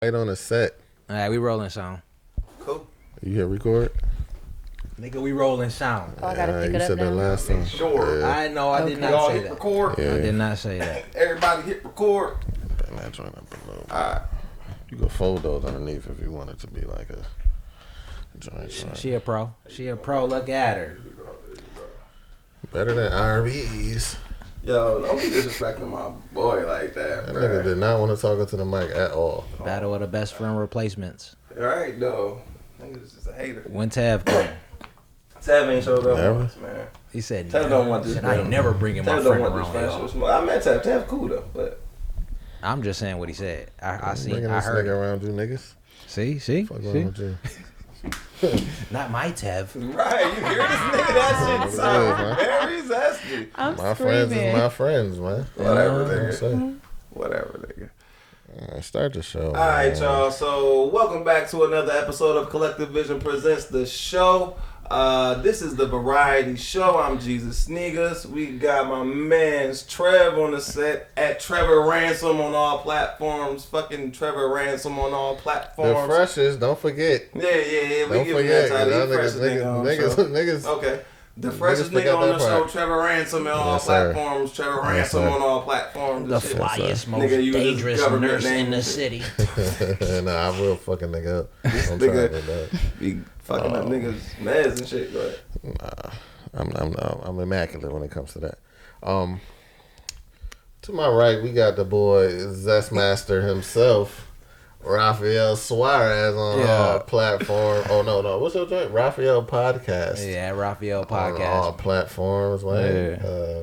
Right on the set. All right, we rolling sound. Cool. You hit record? Nigga, we rolling sound. Oh, I gotta pick you it up said now. that last time. Sure. Yeah. I know I did Okay. not Y'all say hit that. record. Yeah. I did not say that. Everybody hit record. Bring that joint up a little. Alright. You can fold those underneath if you want it to be like a joint. She a pro. She a pro. Look at her. Better than RBs. Yo, don't be disrespecting my boy like that, That bro. nigga did not want to talk into the mic at all. Battle of the best friend replacements. Alright, though. Nigga's just a hater. When Tav came, Tav ain't showed up Never? once, man. he said, Tav don't want this. I ain't never bringing my Tav don't friend want this around. friendship Yo. with Smoke. I met Tav. Tav cool, though, but I'm just saying what he said. I seen. Bringing I this heard. nigga It. around you niggas. See. Fuck wrong with you? Not my Tav. right, you hear this nigga? That shit sound very zesty. I'm My screaming. friends is my friends, man. Whatever, You know what I'm nigga. saying? Whatever, nigga. Start the show. All right, man. y'all. So, welcome back to another episode of Collective Vision Presents the Show. This is the variety show. I'm Jesus Sneakers. We got my man's Trev on the set at Trevor Ransom on all platforms. Fucking Trevor Ransom on all The platforms. freshest, don't forget. Yeah. We Don't give him forget. that title. Y'all The freshest nigga on the show. niggas. Okay. The freshest forgot nigga on the that show, part. Trevor Ransom on all Yes, sir. platforms. Trevor Yes, Ransom sir. on all platforms. The and shit. flyest, most Nigga, you was dangerous government nurse name in the and shit. Nah, city. I will fucking nigga up. I'm trying nigga- to do that. Be fucking up niggas' meds and shit. Go ahead. I'm immaculate when it comes to that. To my right, we got the boy Zestmaster himself, Rafael Suarez on all platform. Oh no, what's your joint? Rafael Podcast. Yeah, Raphael On all podcast. platforms, man. Yeah.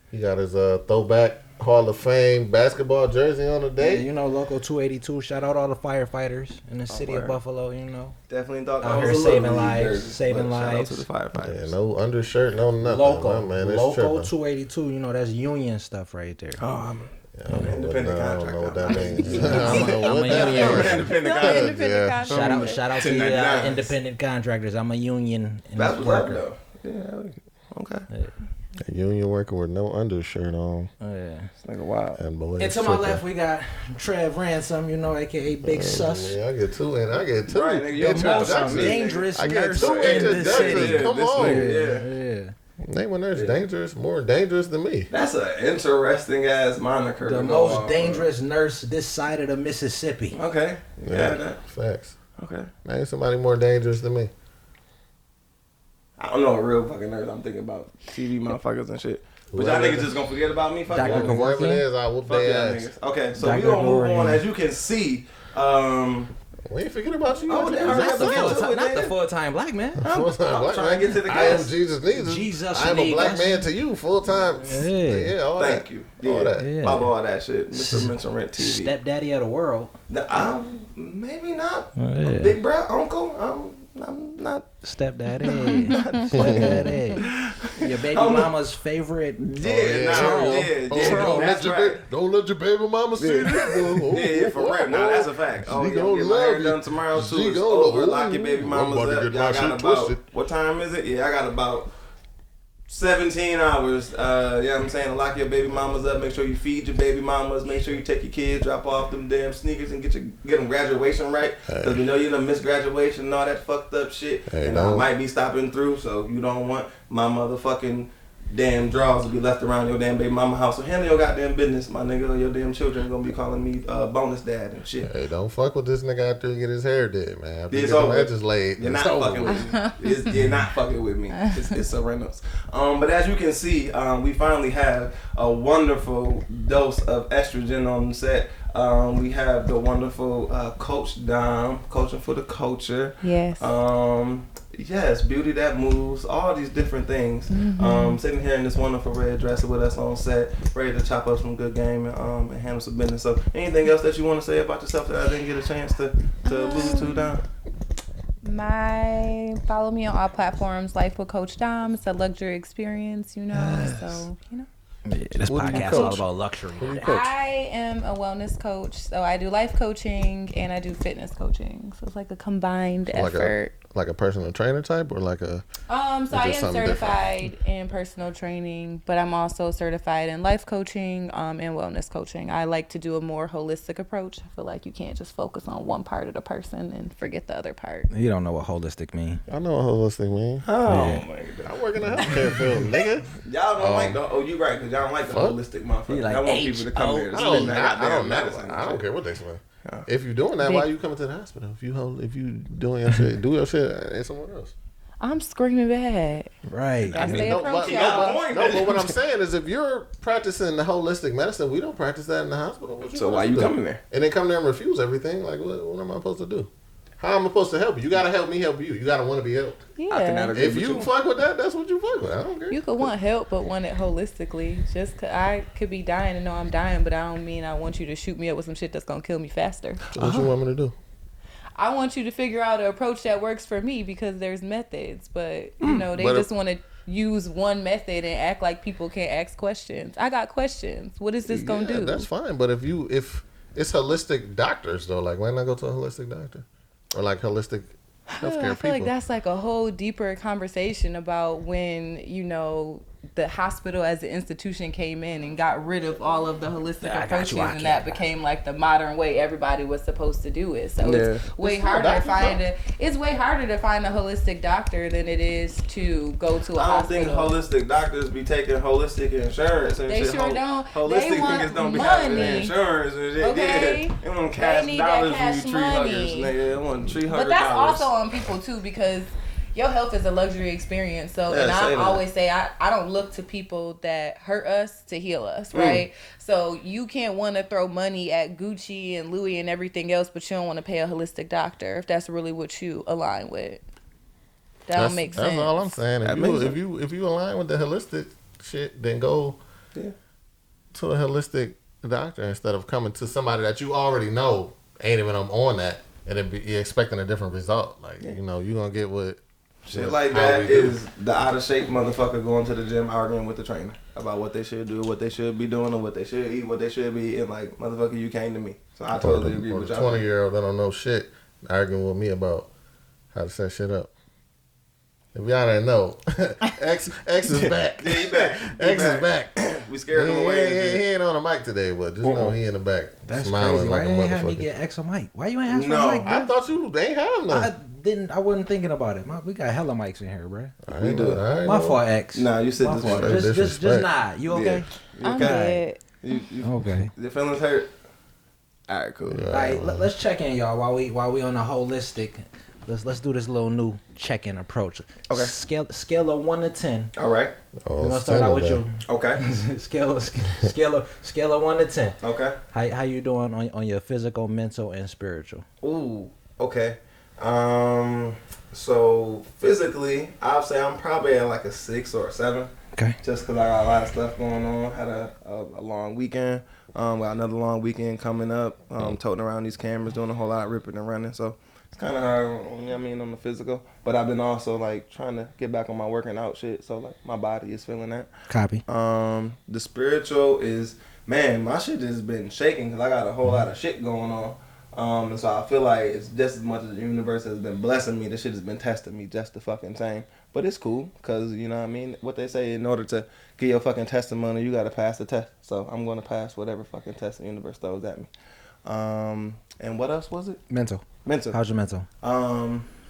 He got his throwback Hall of Fame basketball jersey on the Yeah, day. you know, Local 282. Shout out all the firefighters in the city of word. Buffalo. You know, Definitely thought Out that here was a saving little lives, jersey, saving but shout out lives. to the firefighters. Yeah, no undershirt, no nothing. Local, My man, it's Local tripping. 282. You know, that's union stuff right there. Oh, I'm I don't know independent I don't know what that contractor. means. I don't know I'm what a that union means. independent No, contractor. independent Yeah. contractor. Shout out to the 1099s. independent contractors. I'm a union That's what's up, worker. though. Yeah, okay. A union worker with no undershirt on. Oh, yeah. This nigga wild. And boy, And to my left, we got Trev Ransom, you know, aka Big Sus. Yeah, I get two. Right, nigga, you The most most introductions. dangerous I get nurse two in the introductions. city. Come This on. nigga, Yeah. Name a nurse dangerous, more dangerous than me. That's an interesting ass moniker. The to most go on. dangerous nurse this side of the Mississippi. Okay. Yeah. Facts. Okay. Name somebody more dangerous than me. I don't know a real fucking nurse. I'm thinking about TV motherfuckers and shit. But y'all Whoever- niggas just gonna forget about me? Fuck Dr. y'all niggas. Whoever it is, I whoop Fuck y'all their ass. niggas. Okay, so Dr. we gonna move Gordon. on. As you can see, We ain't forget about you. Oh, You damn, was that's just the saying. full time- Not the full-time black man. Full-time I'm black trying man. to get to the I am guys. Jesus Needles. Jesus I am a black Niggas. man to you, full time. Yeah. all Thank that. you. All that. Yeah. Blah, blah, all that shit. Mr. Mental Rent TV. Stepdaddy of the world. Maybe not. Oh, yeah. Big bro, uncle. I'm not. Stepdaddy. Stepdaddy. Your baby mama's favorite. Yeah, Troll. That's right. Don't let your baby mama see this. Yeah, for real. Nah, that's a fact. Oh, She yeah, gonna get my love hair you. done tomorrow too. She It's gonna over. love Lock your baby you. mamas I'm about to up. get Y'all my got shit about twisted. what time is it? Yeah, I got about 17 hours. You know what I'm saying? Lock your baby mamas up. Make sure you feed your baby mamas. Make sure you take your kids, drop off them damn sneakers, and get them graduation right. Because we know you done missed graduation and all that fucked up shit. Hey, and I don't- might be stopping through, so you don't want my motherfucking damn drawers to be left around your damn baby mama house. So handle your goddamn business, my nigga. Your damn children gonna be calling me bonus dad and shit. Hey, don't fuck with this nigga after he get his hair did, man. After he It's get them over. edges laid, You're it's not over fucking with me. You're not fucking with me. It's Serenos. But as you can see, we finally have a wonderful dose of estrogen on set. We have the wonderful Coach Dom, coaching for the culture. Yes. Yes, beauty that moves, all these different things. Sitting here in this wonderful red dress with us on set, ready to chop up some good game and handle some business. So, anything else that you want to say about yourself that I didn't get a chance to allude to, Dom? Follow me on all platforms. Life with Coach Dom. It's a luxury experience, you know. So, you know. This What do you podcast is coach? all about luxury. What do you coach? I am a wellness coach, so I do life coaching and I do fitness coaching. So it's like a combined effort. Like a personal trainer type, or like a. So I am something certified in personal training, but I'm also certified in life coaching and wellness coaching. I like to do a more holistic approach. I feel like you can't just focus on one part of the person and forget the other part. You don't know what holistic mean. I know what holistic mean. Oh Yeah. my god. I work in the healthcare field, nigga. Y'all don't like the. Oh, you right, because y'all don't like the Fuck. holistic motherfucker. You like I want people to come here to I spend don't, that I goddamn don't, medicine. I don't care what they say. Yeah. If you're doing that, why you coming to the hospital? If you doing your shit, do your shit and somewhere else. I'm screaming bad. Right. Gotta stay No, approach but, y'all. but what I'm saying is, if you're practicing the holistic medicine, we don't practice that in the hospital. What So want why us you to do? coming there? And then come there and refuse everything? Like, what am I supposed to do? How am I supposed to help you? You gotta help me help you. You gotta want to be helped. I cannot Yeah. agree If with you fuck with that, that's what you fuck with. I don't care. You could want help, but want it holistically. Just 'cause I could be dying and know I'm dying, but I don't mean I want you to shoot me up with some shit that's gonna kill me faster. So what you want me to do? I want you to figure out an approach that works for me because there's methods, but you know they But just want to use one method and act like people can't ask questions. I got questions. What is this gonna do? That's fine. But if it's holistic doctors though, like why not go to a holistic doctor or like holistic healthcare I feel people? like that's like a whole deeper conversation about when, you know, the hospital as an institution came in and got rid of all of the holistic approaches, and that became like the modern way everybody was supposed to do it. So it's way harder to find it's way harder to find a holistic doctor than it is to go to a I don't think hospital. holistic doctors be taking holistic insurance and They shit. sure don't. Holistic They want niggas don't be having money. insurance and shit. Okay? Yeah. They want They cash need that dollars cash from you tree huggers, money. nigga. They want $300. But that's also on people too, because your health is a luxury experience. So, Yeah, and say I that. always say I don't look to people that hurt us to heal us, right? So you can't want to throw money at Gucci and Louis and everything else, but you don't want to pay a holistic doctor if that's really what you align with. That don't make sense. That's all I'm saying. That makes sense. If you align with the holistic shit, then go to a holistic doctor instead of coming to somebody that you already know ain't even on that, and then you're expecting a different result. Like you know, you gonna get what Shit like that is the out of shape motherfucker going to the gym arguing with the trainer about what they should do, what they should be doing, or what they should eat, what they should be eating. Like, motherfucker, you came to me. So I totally agree with y'all. 20-year-old that don't know shit arguing with me about how to set shit up. If y'all didn't know, X is back. Yeah, he back. X is back. We scared him He away. ain't on the mic today, but just know he in the back. That's smiling crazy. Why like you a ain't have me motherfucker. get extra mic? Why you ain't ask for No, a mic, bro? I thought you ain't have none. I wasn't thinking about it. We got hella mics in here, bro. We do. My fault, X. Nah, you said My this fault. one. Just Disrespect. not. You okay? You I'm okay? good. You Okay. Your feelings hurt? All right, cool. All right, let's check in, y'all. While we on a holistic, let's do this little new check-in approach. Okay. Scale of 1 to 10. All right. We're gonna start out with you. Okay. scale of 1 to 10. Okay. How you doing on your physical, mental, and spiritual? Ooh. Okay. So physically, I'll say I'm probably at like a 6 or a 7. Okay. Just because I got a lot of stuff going on. Had a long weekend. Got another long weekend coming up. Toting around these cameras, doing a whole lot of ripping and running. So it's kind of hard, you know what I mean, on the physical. But I've been also like trying to get back on my working out shit. So like my body is feeling that. Copy. The spiritual is, man, my shit has been shaking because I got a whole lot of shit going on. And so I feel like it's just as much as the universe has been blessing me, the shit has been testing me just the fucking same. But it's cool because, you know what I mean, what they say, in order to get your fucking testimony, you got to pass the test. So I'm going to pass whatever fucking test the universe throws at me. And what else was it? Mental. How's your mental?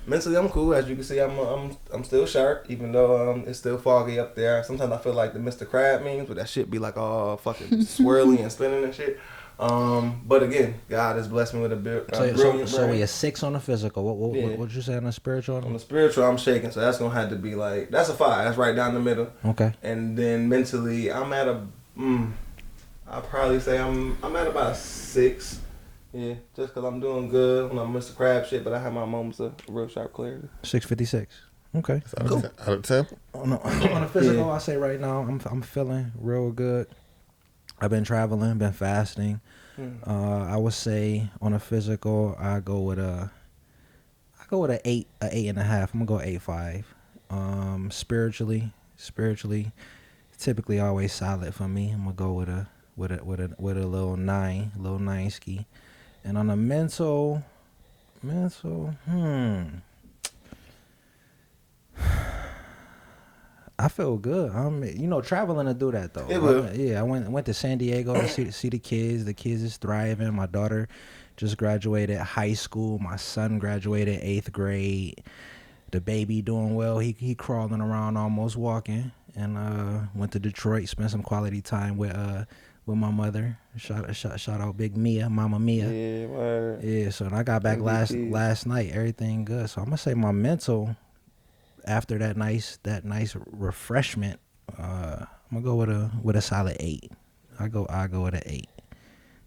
Mentally, I'm cool. As you can see, I'm still sharp, even though it's still foggy up there. Sometimes I feel like the Mr. Crab memes, but that shit be like all fucking swirly and spinning and shit. But again, God has blessed me with a brilliant So brain. we a 6 on the physical. What'd you say on the spiritual? On the spiritual, I'm shaking, so that's gonna have to be like, that's a 5. That's right down the middle. Okay. And then mentally, I'm at a, I'll probably say I'm at about a 6. Yeah, just because I'm doing good when I'm Mr. Crab shit, but I have my moments of real sharp clarity. 656. Okay. Out of 10? On the physical, I say right now, I'm feeling real good. I've been traveling, been fasting. I would say on a physical, I go with a 8, a 8.5. I'm gonna go 8.5. Spiritually, typically always solid for me. I'm gonna go with a little 9 ski. And on the mental, I feel good. Traveling to do that though. It will. I went to San Diego to see the kids. The kids is thriving. My daughter just graduated high school. My son graduated 8th grade. The baby doing well. He crawling around, almost walking. And went to Detroit, spent some quality time with my mother. Shout out Big Mia, Mama Mia. Yeah, word. Yeah. So I got back last night. Everything good. So I'm gonna say my mental. After that nice refreshment, I'm gonna go with a solid 8. I go with an 8.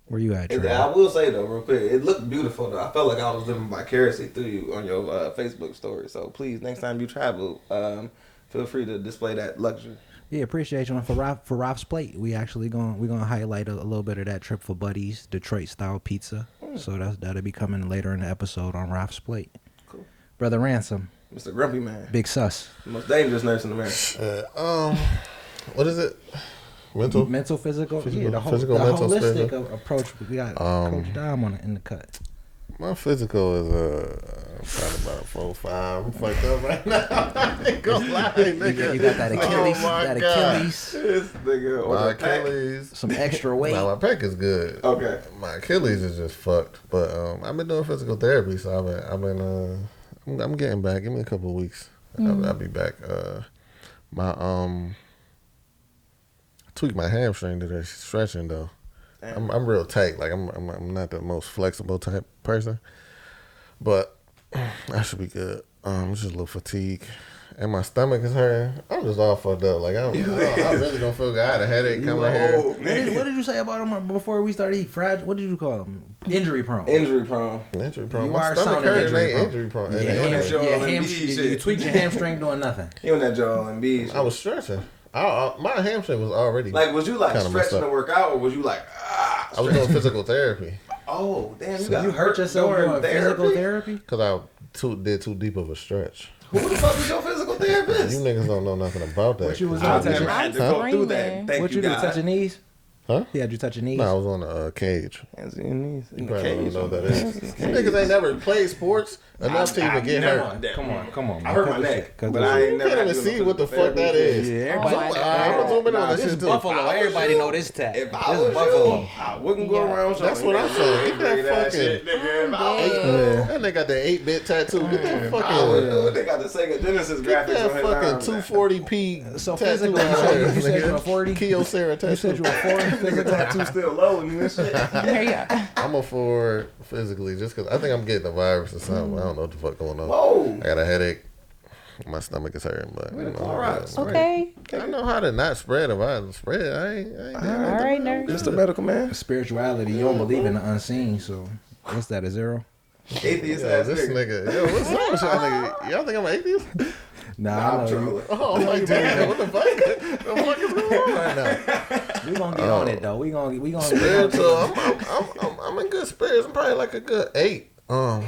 Where you at, Trey? I will say though, real quick, it looked beautiful though. I felt like I was living vicariously through you on your Facebook story. So please, next time you travel, feel free to display that luxury. Yeah, appreciate you. And for Ralph's Plate, we actually gonna highlight a little bit of that trip for Buddy's Detroit style pizza. So that'll be coming later in the episode on Ralph's Plate. Cool. Brother Ransom. Mr. Grumpy Man. Big sus. The most dangerous nurse in America. What is it? Mental, physical. Physical, The mental, holistic spiritual. approach. We got Coach Dom in the cut. My physical is probably about 4'5". I'm fucked up right now. I ain't gonna lie, nigga. You got that Achilles. Oh my that God. Achilles. This nigga on My the pack. Achilles. Some extra weight. Nah, my pec is good. Okay. My Achilles is just fucked. But I've been doing physical therapy, so I'm getting back. Give me a couple of weeks. I'll be back. I tweaked my hamstring today stretching though. I'm real tight. Like I'm not the most flexible type person, but I should be good. Just a little fatigue, and my stomach is hurting. I'm just all fucked up. Like I really don't feel good. I had a headache coming here. What did you say about him before we started? Fragile. What did you call him? Injury prone. Injury prone. Injury prone. You My are stomach sounding hurting. injury prone. Injury prone. You tweaked your hamstring doing nothing. You on that Joel Embiid shit. I was stretching. My hamstring was already Like, was you like kinda messed stretching up. to work out, or was you like, I was doing physical therapy oh, damn, So you hurt yourself doing physical therapy? because I did too deep of a stretch. Who the fuck is your physical therapist? You niggas don't know nothing about that. What you was I've doing? never had to go through that. Screaming. Thank What you do? God. Touch your knees? Huh? He had you touch your knees? No, I was on a cage. Hands in your knees. You probably don't know what that is. You niggas ain't never played sports enough to even get hurt. Come on. I hurt my neck, but I ain't You never can't had even to do see what the fuck that is. everybody. I'm gonna zoom in on this shit too. Buffalo. Everybody know this tag. If This I was Buffalo. you, I wouldn't go around showing. That's what I'm saying. Get that fucking. shit, nigga. If I was you, That nigga got the 8-bit tattoo. Get that I fucking. would. They got the Sega Genesis Get graphics that on his fucking arm. 240p So tattoo. physically, you said you were 40? Kyocera You said tattoo. you were 40? Nigga tattoo still low and this shit. There you go. I'm a 4 physically just because I think I'm getting the virus or something. I don't know what the fuck going on. Whoa. I got a headache. My stomach is hurting, but you know, All right. Okay. I know how to not spread. If I spread, I ain't All right, nurse. Mr. Medical Man. Spirituality, you don't believe in the unseen, so what's that, a 0? Atheist Yo, ass this nigga. nigga. Yo, what's up with y'all nigga? Y'all think I'm an atheist? Nah, I'm I know you. trolling. Oh, I'm like, damn, what the fuck? The fuck is going on right now? We gonna get on it though. We gonna Spiritual. I'm in good spirits. I'm probably like a good 8. I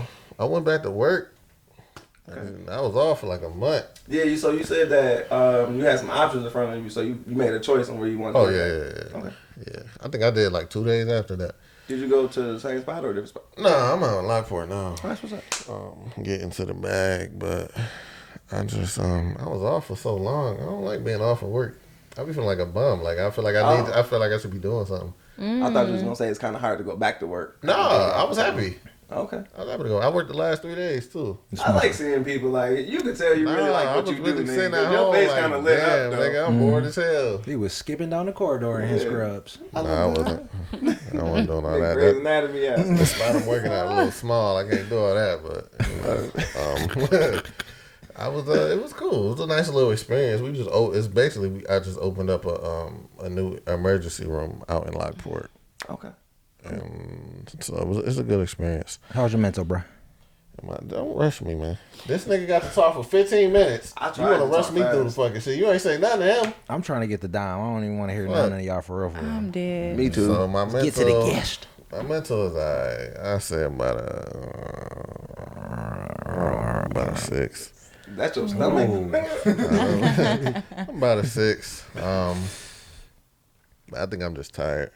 went back to work. And I was off for like a month. Yeah, so you said that you had some options in front of you, so you made a choice on where you wanted to Oh go. yeah. Okay. Yeah. I think I did like 2 days after that. Did you go to the same spot or a different spot? Nah, I'm out on Lockport now. That's what's up. Getting to the bag, but I just I was off for so long. I don't like being off of work. I be feeling like a bum. Like I feel like I feel like I should be doing something. I thought you was gonna say it's kind of hard to go back to work. No, I was happy. Okay. I was happy to go. I worked the last 3 days too. I like seeing people like you can tell you really like I what was you really do. sitting Nigga. at Your home face like, kind of lit damn, up though. nigga, I'm bored as hell. He was skipping down the corridor in his Yeah. scrubs. Nah, I wasn't. I wasn't doing all Big that. Grey's Anatomy ass. The spot I'm working at a little small. I can't do all that, but you know, I was. It was cool. It was a nice little experience. We just it's basically I just opened up a new emergency room out in Lockport, Okay. and so it's a good experience. How's your mental, bro? Don't rush me, man. This nigga got to talk for 15 minutes. I You tried want to to rush talk me through the fast. fucking shit? You ain't say nothing to him. I'm trying to get the dime. I don't even want to hear What? none of y'all for real. I'm dead. Me too. So my mental, Get to the guest. My mental is I say about a 6. That's your stomach. I'm about a 6. I think I'm just tired.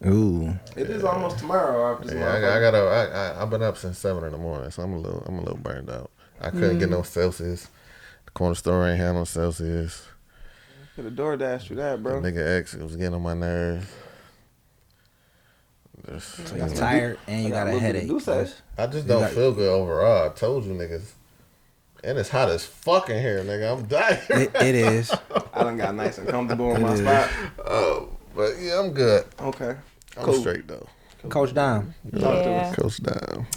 Ooh. It is almost tomorrow. I've been up since 7 in the morning, so I'm a little burned out. I couldn't get no Celsius. The corner store ain't had no Celsius. Could have DoorDashed you that, bro. The nigga X was getting on my nerves. So you're tired and you got a headache. I just don't feel good overall. I told you niggas. And it's hot as fuck in here, nigga. I'm dying. It is. I done got nice and comfortable in my spot. But yeah, I'm good. Okay. I'm straight though. Coach Dom. Yeah. Coach Dom.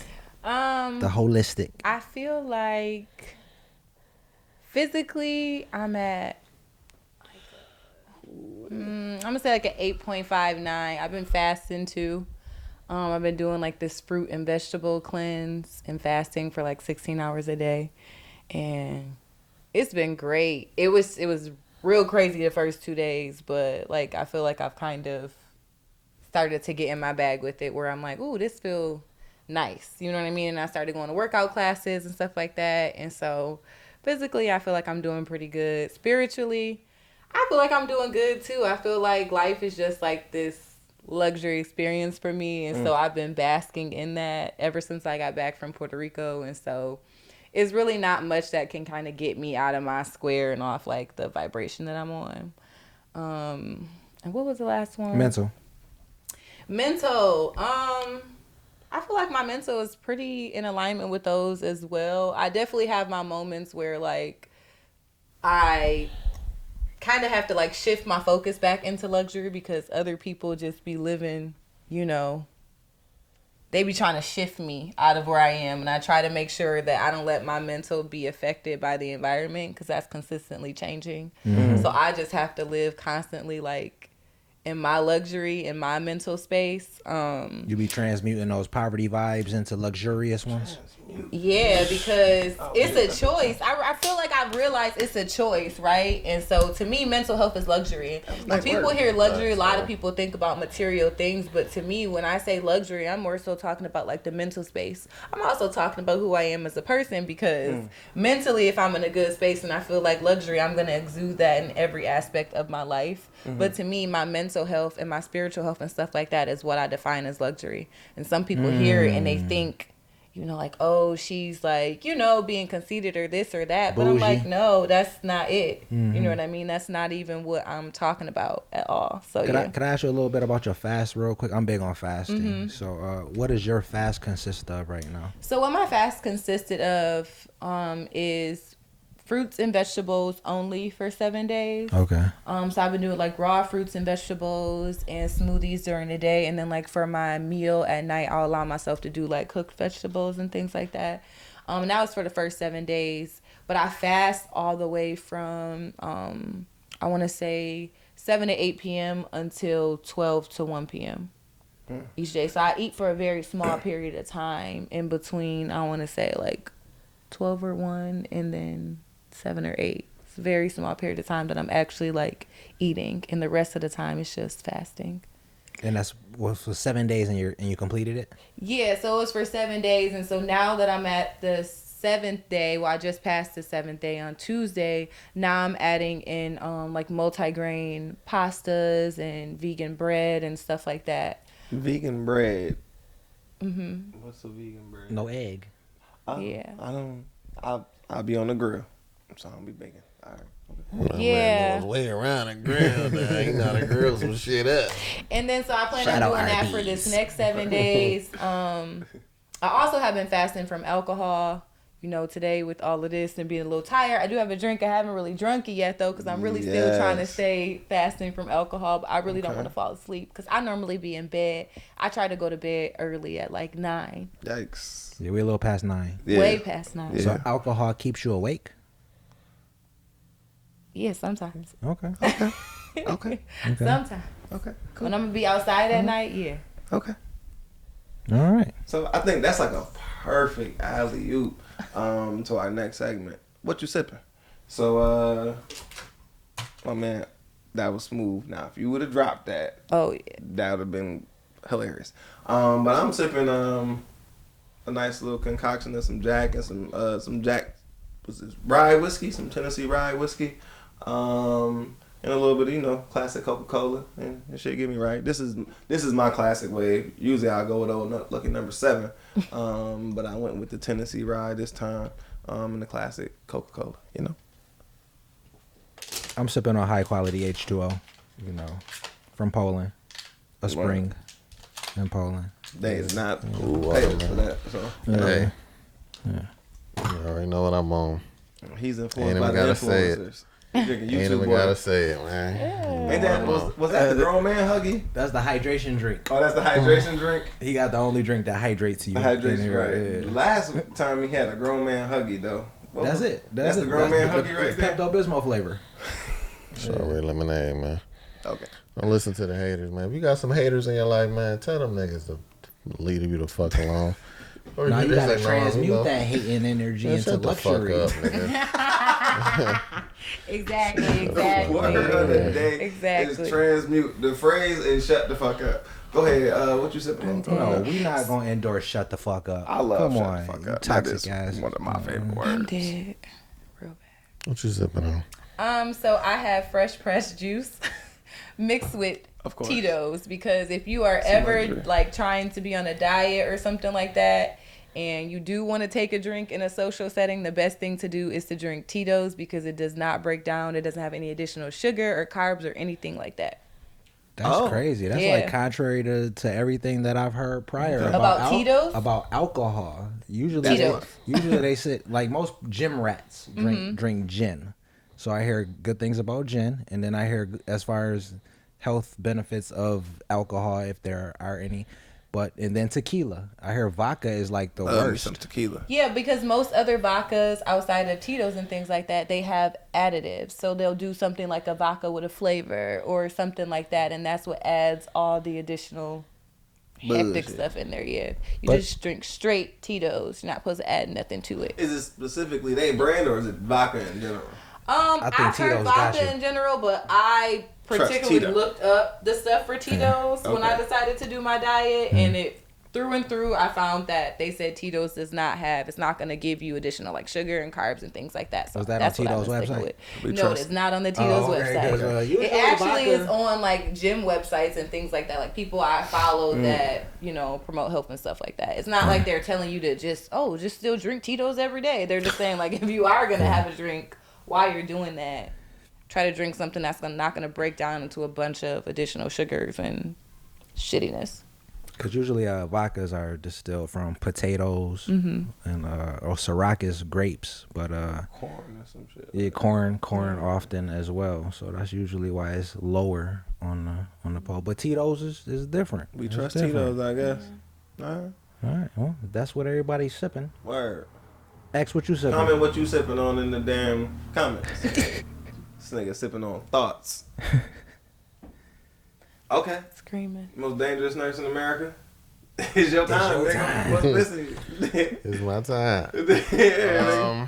The holistic. I feel like physically I'm at I'm gonna say like an 8.59. I've been fasting too. I've been doing like this fruit and vegetable cleanse and fasting for like 16 hours a day, and it's been great. It was real crazy the first 2 days, but like I feel like I've kind of started to get in my bag with it, where I'm like, ooh, this feel nice. You know what I mean? And I started going to workout classes and stuff like that, and so physically I feel like I'm doing pretty good. Spiritually, I feel like I'm doing good too. I feel like life is just like this luxury experience for me, and so I've been basking in that ever since I got back from Puerto Rico, and so it's really not much that can kind of get me out of my square and off like the vibration that I'm on. And what was the last one? Mental. I feel like my mental is pretty in alignment with those as well. I definitely have my moments where like I kind of have to like shift my focus back into luxury, because other people just be living, you know, they be trying to shift me out of where I am, and I try to make sure that I don't let my mental be affected by the environment, because that's consistently changing. So I just have to live constantly like in my luxury, in my mental space. You be transmuting those poverty vibes into luxurious ones? Yeah, because it's a choice. I feel like I've realized it's a choice, right? And so to me, mental health is luxury. When people hear luxury, a lot of people think about material things, but to me, when I say luxury, I'm more so talking about like the mental space. I'm also talking about who I am as a person, because mentally, if I'm in a good space and I feel like luxury, I'm going to exude that in every aspect of my life. But to me, my mental health and my spiritual health and stuff like that is what I define as luxury. And some people hear it and they think, you know, like, oh, she's like, you know, being conceited or this or that. But I'm like, no, that's not it. You know what I mean? That's not even what I'm talking about at all. So Could I ask you a little bit about your fast real quick? I'm big on fasting. So what does your fast consist of right now? So what my fast consisted of is fruits and vegetables only for 7 days. Okay. So I've been doing like raw fruits and vegetables and smoothies during the day, and then like for my meal at night, I'll allow myself to do like cooked vegetables and things like that. And that was for the first 7 days. But I fast all the way from I want to say 7 to 8 p.m. until 12 to 1 p.m. each day. So I eat for a very small period of time in between. I want to say like 12 or 1 and then 7 or 8. It's a very small period of time that I'm actually like eating, and the rest of the time it's just fasting. And that's for 7 days, and you completed it? Yeah, so it was for 7 days, and so now that I'm at the 7th day, well, I just passed the 7th day on Tuesday. Now I'm adding in like multigrain pastas and vegan bread and stuff like that. Vegan bread. What's a vegan bread? No egg. Yeah. I'll be on the grill, so I don't be baking. All right. Yeah. Man, way around a grill. Now. You know the grill some shit up. And then so I plan on doing that for this next 7 days. I also have been fasting from alcohol. You know, today with all of this and being a little tired, I do have a drink. I haven't really drunk it yet though, because I'm really still trying to stay fasting from alcohol. But I really don't want to fall asleep, because I normally be in bed. I try to go to bed early at like 9. Yikes. Yeah, we're a little past 9. Yeah. Way past 9. Yeah. So alcohol keeps you awake? Yeah, sometimes. Okay. Okay. Sometimes. Okay. Cool. When I'm gonna be outside at night, yeah. Okay. All right. So I think that's like a perfect alley-oop to our next segment. What you sipping? So, my man, that was smooth. Now, if you would have dropped that, Oh yeah. that would have been hilarious. But I'm sipping a nice little concoction of some Jack and some Jack was this rye whiskey, some Tennessee rye whiskey, and a little bit of classic Coca-Cola, and shit get me right. This is my classic way. Usually I go with old lucky number 7, but I went with the Tennessee rye this time, and the classic Coca-Cola. I'm sipping on high quality H2O, from Poland, a spring in Poland. They is not man. for that. So Hey. Yeah. You already know what I'm on. he's Ain't influenced even by the gotta say it. influencers. He's drinking Ain't YouTube even boy. gotta say it, man. Ain't that was that the grown man huggy? That's the hydration drink. Oh, that's the hydration drink. He got the only drink that hydrates you. The hydration, right? right? Last time he had a grown man huggy though. That's it. That's the grown man huggy right there. Pepto Bismol flavor. Strawberry lemonade, man. Okay. Don't listen to the haters, man. If you got some haters in your life, man, tell them niggas to leave you the fuck alone. Or No, you just gotta say, transmute that hating energy Man, into shut the fuck luxury. up, nigga. Exactly. Word of the day Exactly. is transmute the phrase and shut the fuck up. Go ahead. What you sipping on? No, we not gonna endorse shut the fuck up. I love Come shut on, the fuck you up. toxic That ass. is one of my favorite I'm words. dead. Real What you sipping on? So I have fresh pressed juice mixed with Of course. Tito's, because if you are luxury. ever like trying to be on a diet or something like that, and you do want to take a drink in a social setting, the best thing to do is to drink Tito's, because it does not break down. It doesn't have any additional sugar or carbs or anything like that. That's crazy. That's Yeah. like contrary to everything that I've heard prior About Tito's? about alcohol. Usually, Tito's. they say like most gym rats drink gin. So I hear good things about gin, and then I hear as far as health benefits of alcohol, if there are any. And then tequila. I hear vodka is like the worst. Some tequila. Yeah, because most other vodkas outside of Tito's and things like that, they have additives. So they'll do something like a vodka with a flavor or something like that, and that's what adds all the additional hectic Bullshit. stuff in there. Yeah, you But- just drink straight Tito's. You're not supposed to add nothing to it. Is it specifically they brand or is it vodka in general? think I've heard Tito's got you. vodka in general, but I Trust particularly Tito. looked up the stuff for Tito's when I Okay. decided to do my diet, and it through and through I found that they said Tito's does not have, it's not going to give you additional like sugar and carbs and things like that. So Was that that's on what I've Tito's been sticking website? We No, trust- it's not on the Tito's okay, website. 'cause, usually It actually vodka- is on like gym websites and things like that. Like people I follow that promote health and stuff like that. It's not like they're telling you to just still drink Tito's every day. They're just saying like if you are gonna have a drink while you're doing that, try to drink something that's not gonna break down into a bunch of additional sugars and shittiness. Because usually vodkas are distilled from potatoes and or Ciroc is grapes, but Corn or some shit. yeah, corn often as well. So that's usually why it's lower on the poll. But Tito's is different. We It's trust different. Tito's, I guess. Alright. All right, well, that's what everybody's sipping. Word. X, what you sipping? Comment what you sipping on in the damn comments. This nigga sipping on thoughts. Okay. Screaming. Most dangerous nurse in America. It's your time, your nigga. time. What's missing? It's my time. Yeah,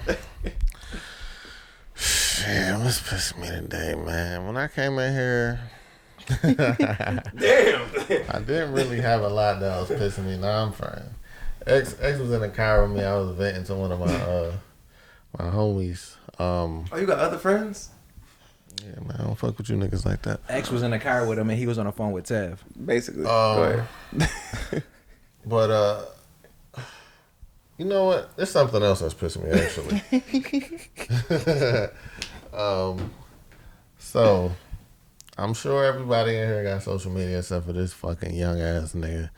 Shit, what's pissing me today, man? When I came in here, damn. I didn't really have a lot that was pissing me. Now I'm fine. X was in the car with me. I was venting to one of my homies. Oh, you got other friends? Yeah, man, I don't fuck with you niggas like that. X was in the car with him and he was on the phone with Tev. Basically. Go ahead. But you know what? There's something else that's pissing me actually. So I'm sure everybody in here got social media except for this fucking young ass nigga.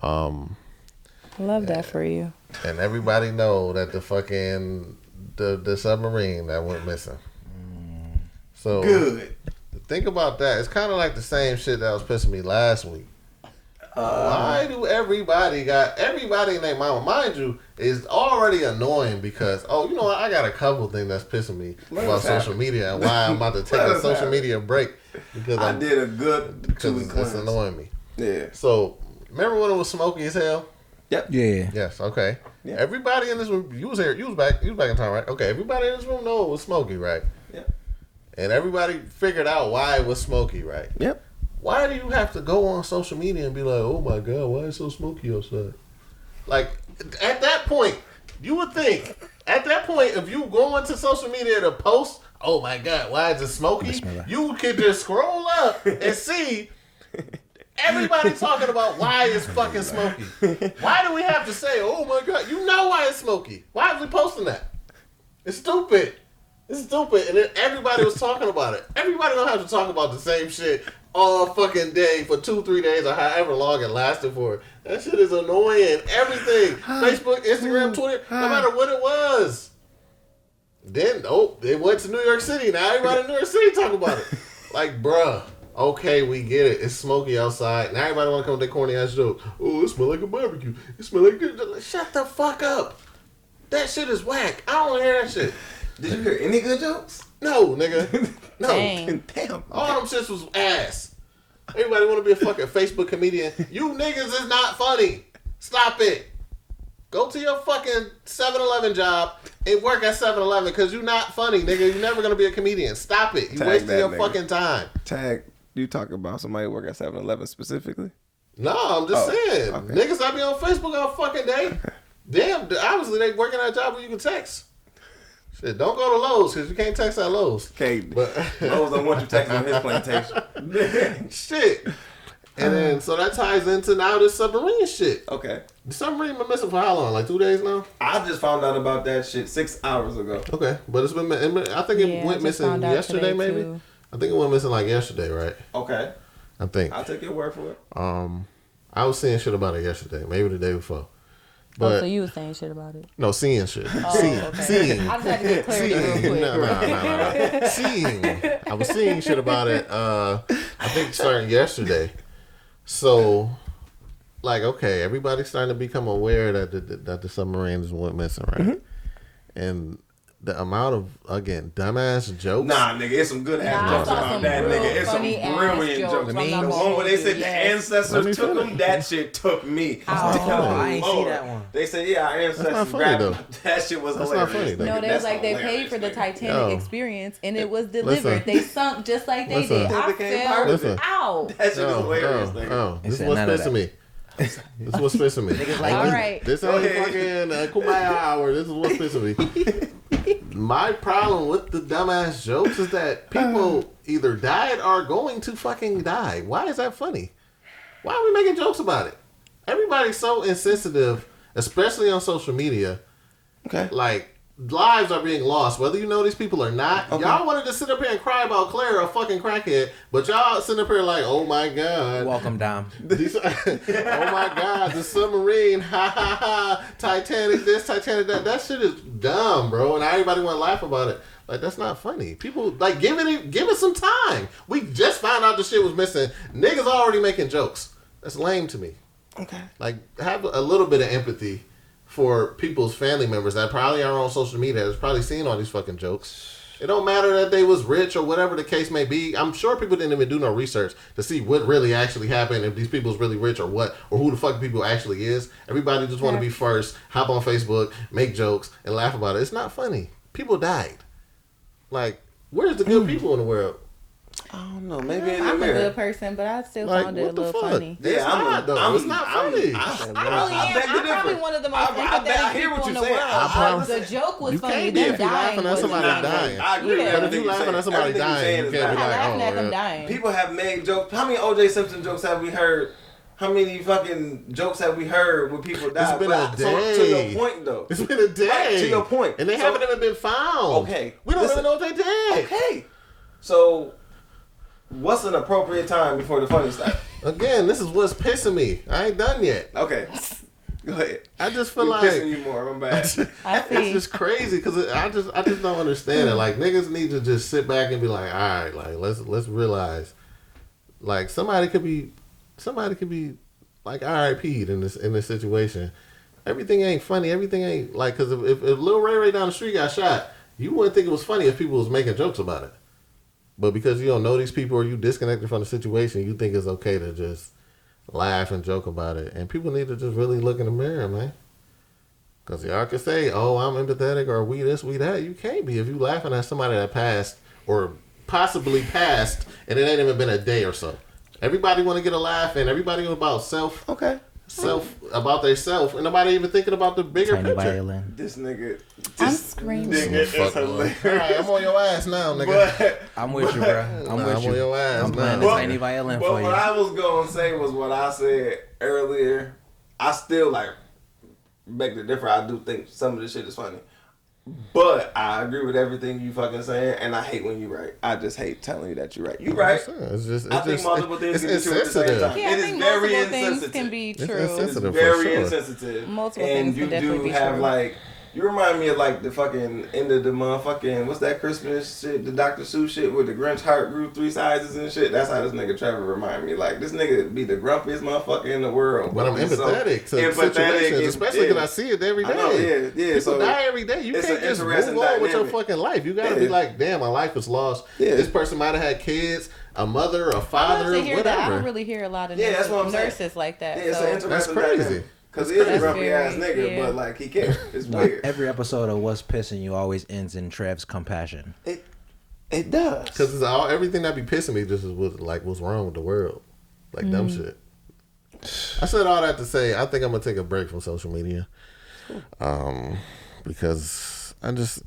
Love that for you. And everybody know that the fucking the submarine that went missing. So Good. think about that. It's kind of like the same shit that was pissing me last week. Why do everybody in their mama? Mind you, is already annoying because I got a couple things that's pissing me about social media and why I'm about to take a social media break because I did a good because it's cleanse. annoying me. Yeah. So remember when it was smoky as hell? Yep. Yeah. Yes. Okay. Yeah. Everybody in this room, you was here. You was back in time, right? Okay. Everybody in this room know it was smoky, right? Yep. And everybody figured out why it was smoky, right? Yep. Why do you have to go on social media and be like, oh my God, why is it so smoky outside? Like, at that point, you would think at that point, if you go into social media to post, oh my God, why is it smoky? You could just scroll up and see everybody talking about why it's fucking smoky. Why do we have to say, oh my God, you know why it's smoky? Why are we posting that? It's stupid. It's stupid. And then everybody was talking about it. Everybody don't have to talk about the same shit all fucking day for 2-3 days or however long it lasted for. That shit is annoying. Everything. Facebook, Instagram, Twitter, no matter what it was. Then, they went to New York City. Now everybody in New York City talk about it. Like, bruh, okay, we get it. It's smoky outside. Now everybody want to come with their corny ass joke. Oh, it smell like a barbecue. It smell like good. Shut the fuck up. That shit is whack. I don't want to hear that shit. Did you hear any good jokes? No, nigga. No. Damn. All them shits was ass. Everybody want to be a fucking Facebook comedian. You niggas is not funny. Stop it. Go to your fucking 7-Eleven job and work at 7-Eleven because you're not funny, nigga. You're never going to be a comedian. Stop it. You wasting your fucking time. Tag, you talking about somebody who work at 7-Eleven specifically? No, I'm just saying. Okay. Niggas not be on Facebook all fucking day. Damn, obviously they working at a job where you can text. Shit, don't go to Lowe's because you can't text at Lowe's. Okay, but Lowe's don't want you texting on his plantation. Shit. And then, so that ties into now this submarine shit. Okay. The submarine been missing for how long? Like 2 days now? I just found out about that shit 6 hours ago. Okay. But it's been, I think it went missing yesterday maybe. Too. I think it went missing like yesterday, right? Okay. I think. I'll take your word for it. I was seeing shit about it yesterday, maybe the day before. But, so you was saying shit about it? No, seeing shit. Oh, seeing. Okay. Seeing. I just had to get clarity real quick. No. Seeing. I was seeing shit about it, I think starting yesterday. So, like, okay, everybody's starting to become aware that the submarines went missing, right? Mm-hmm. And the amount of, again, dumbass jokes. Nah, nigga, it's some good ass jokes about that, nigga. It's some brilliant jokes. The one where they said the ancestors took them, that shit took me. I ain't see that one. They said, yeah, our ancestors grabbed them. That shit was hilarious. Not funny, no, they was like, they paid for the Titanic experience, and it was delivered. They sunk just like they did. I fell out. That shit was hilarious, nigga. This is what's pissing me. This is what's pissing me. All right. This ain't fucking Kumbaya hour. This is what's pissing me. My problem with the dumbass jokes is that people either died or are going to fucking die. Why is that funny? Why are we making jokes about it? Everybody's so insensitive, especially on social media. Okay. Like, lives are being lost, whether you know these people or not. Okay. Y'all wanted to sit up here and cry about Claire, a fucking crackhead, but y'all sitting up here like, oh my God. Welcome, Dom. Oh my God, the submarine, ha ha ha, Titanic this, Titanic that. That shit is dumb, bro, and everybody want to laugh about it. Like, that's not funny. People, like, give it some time. We just found out the shit was missing. Niggas already making jokes. That's lame to me. Okay. Like, have a little bit of empathy for people's family members that probably are on social media that's probably seen all these fucking jokes. It don't matter that they was rich or whatever the case may be. I'm sure people didn't even do no research to see what really actually happened, if these people's really rich or what, or who the fuck people actually is. Everybody just want to be first, hop on Facebook, make jokes, and laugh about it. It's not funny. People died. Like, where's the good people in the world? I don't know. Maybe in the I'm mirror. a good person, but I still found it a little funny. Yeah, it's not funny. I'm probably one of the most empathetic people in the world. The joke was funny. You can't be if you're laughing at somebody dying. I agree. But if you're laughing at somebody dying, you can't be like, laughing at them dying. People have made jokes. How many O.J. Simpson jokes have we heard? How many fucking jokes have we heard when people die? It's been a day. To your point, though. It's been a day. Right, to your point. And they haven't even been found. Okay. We don't even know what they did. Okay. So, what's an appropriate time before the funny starts? Again, this is what's pissing me. I ain't done yet. Okay. Go ahead. I just feel like pissing you more. I'm bad. It's just crazy because I just don't understand it. Like, niggas need to just sit back and be like, all right, like let's realize, like somebody could be like RIP'd in this situation. Everything ain't funny. Everything ain't like, because if Lil Ray down the street got shot, you wouldn't think it was funny if people was making jokes about it. But because you don't know these people or you disconnected from the situation, you think it's okay to just laugh and joke about it. And people need to just really look in the mirror, man. Because y'all can say, oh, I'm empathetic or we this, we that. You can't be if you laughing at somebody that passed or possibly passed and it ain't even been a day or so. Everybody want to get a laugh and everybody about self. Okay. about themselves, and nobody even thinking about the bigger Tiny picture. violin. This nigga. I'm screaming. Nigga is hilarious. All right, I'm on your ass now, nigga. But, I'm with you, bro. I'm with I'm you. on your ass I'm now. playing the tiny violin but for what you. I was gonna say was what I said earlier. I still like beg to differ. I do think some of this shit is funny. But I agree with everything you fucking saying, and I hate when you right. I just hate telling you that you're right. You right. I think multiple things can be true at the same time. Yeah, I It is think very multiple things insensitive. can be It's true. It's insensitive. very for sure. insensitive. Multiple and things you can definitely do be have true. like you remind me of like the fucking end of the motherfucking what's that Christmas shit, the Dr. Seuss shit with the Grinch heart grew 3 sizes and shit. That's how this nigga Trevor remind me. Like this nigga be the grumpiest motherfucker in the world. But I'm he's so empathetic to empathetic situations, and- especially because I see it every day. I know, yeah. People So die every day. You it's can't an just move interesting on with your dynamic. fucking life. You gotta be like, damn, my life is lost. Yeah. This person might have had kids, a mother, a I father, love to hear whatever. that. I don't really hear a lot of Yeah, that's what I'm saying. nurses like that. Yeah, it's so. an interesting That's crazy. dynamic. Cause he is a That's grumpy very- ass nigga, yeah. but like he cares. It's Nah, weird. every episode of What's Pissing You always ends in Trev's compassion. It does. Because it's all everything that be pissing me just is what's wrong with the world, like dumb shit. I said all that to say I think I'm gonna take a break from social media, because I just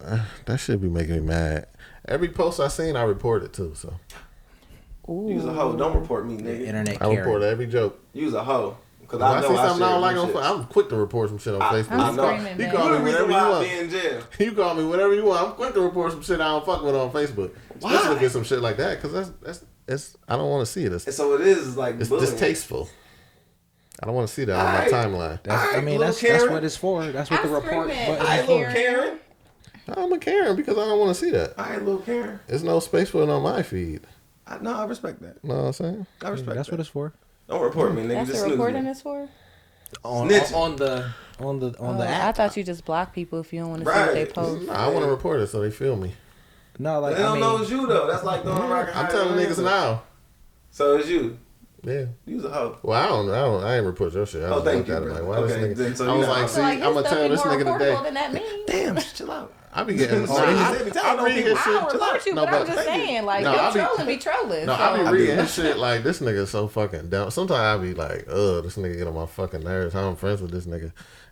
that shit be making me mad. Every post I seen, I report it too. So Use a hoe. Don't report me, nigga. Internet I Karen. report every joke. Use a hoe. Cause If I know see something I don't like share on, shit. I'm quick to report some shit on Facebook. I'm know. screaming, You man. call You me the reason whatever you why I want. be in jail. You call me whatever you want. I'm quick to report some shit I don't fuck with on Facebook. Especially Why? to get some shit like that, because that's I don't want to see it. And so it is like It's bullying. distasteful. I don't want to see that on my Alright. timeline. That's, Alright, I mean, little that's Karen. what it's for. That's what I'm the report screaming. button Alright, is little for. Karen. I'm a Karen because I don't want to see that. Alright, little Karen. There's no space for it on my feed. I respect that. You know what I'm saying? I respect That's that. what it's for. Don't report me, nigga. That's Just what snooze reporting me. is for. On Snitching. the I app. thought you just block people if you don't want to see what they Right. post. Nah, I want to report it so they feel me. No, like They I don't mean, know it's you though. That's like throwing a rock and I'm hiding telling your niggas hands. now. So it's you. Yeah. Use a hoe. Well, I ain't report your shit. I Oh, just thank looked you, at it brother. like, why Okay, this then nigga? so I you was know. like, So, see, Like, I'm his gonna stuff tell be this more nigga reportable today. than that means. Damn, chill out. I be getting. Oh, nah, you I, just said me, I tell read me his I shit. don't report you, No, but I'm but- just saying, like, No, your I be- trolling be trolling. No, so. I be reading his shit like this nigga so fucking dumb. Sometimes I be like, this nigga get on my fucking nerves. How I'm friends with this nigga,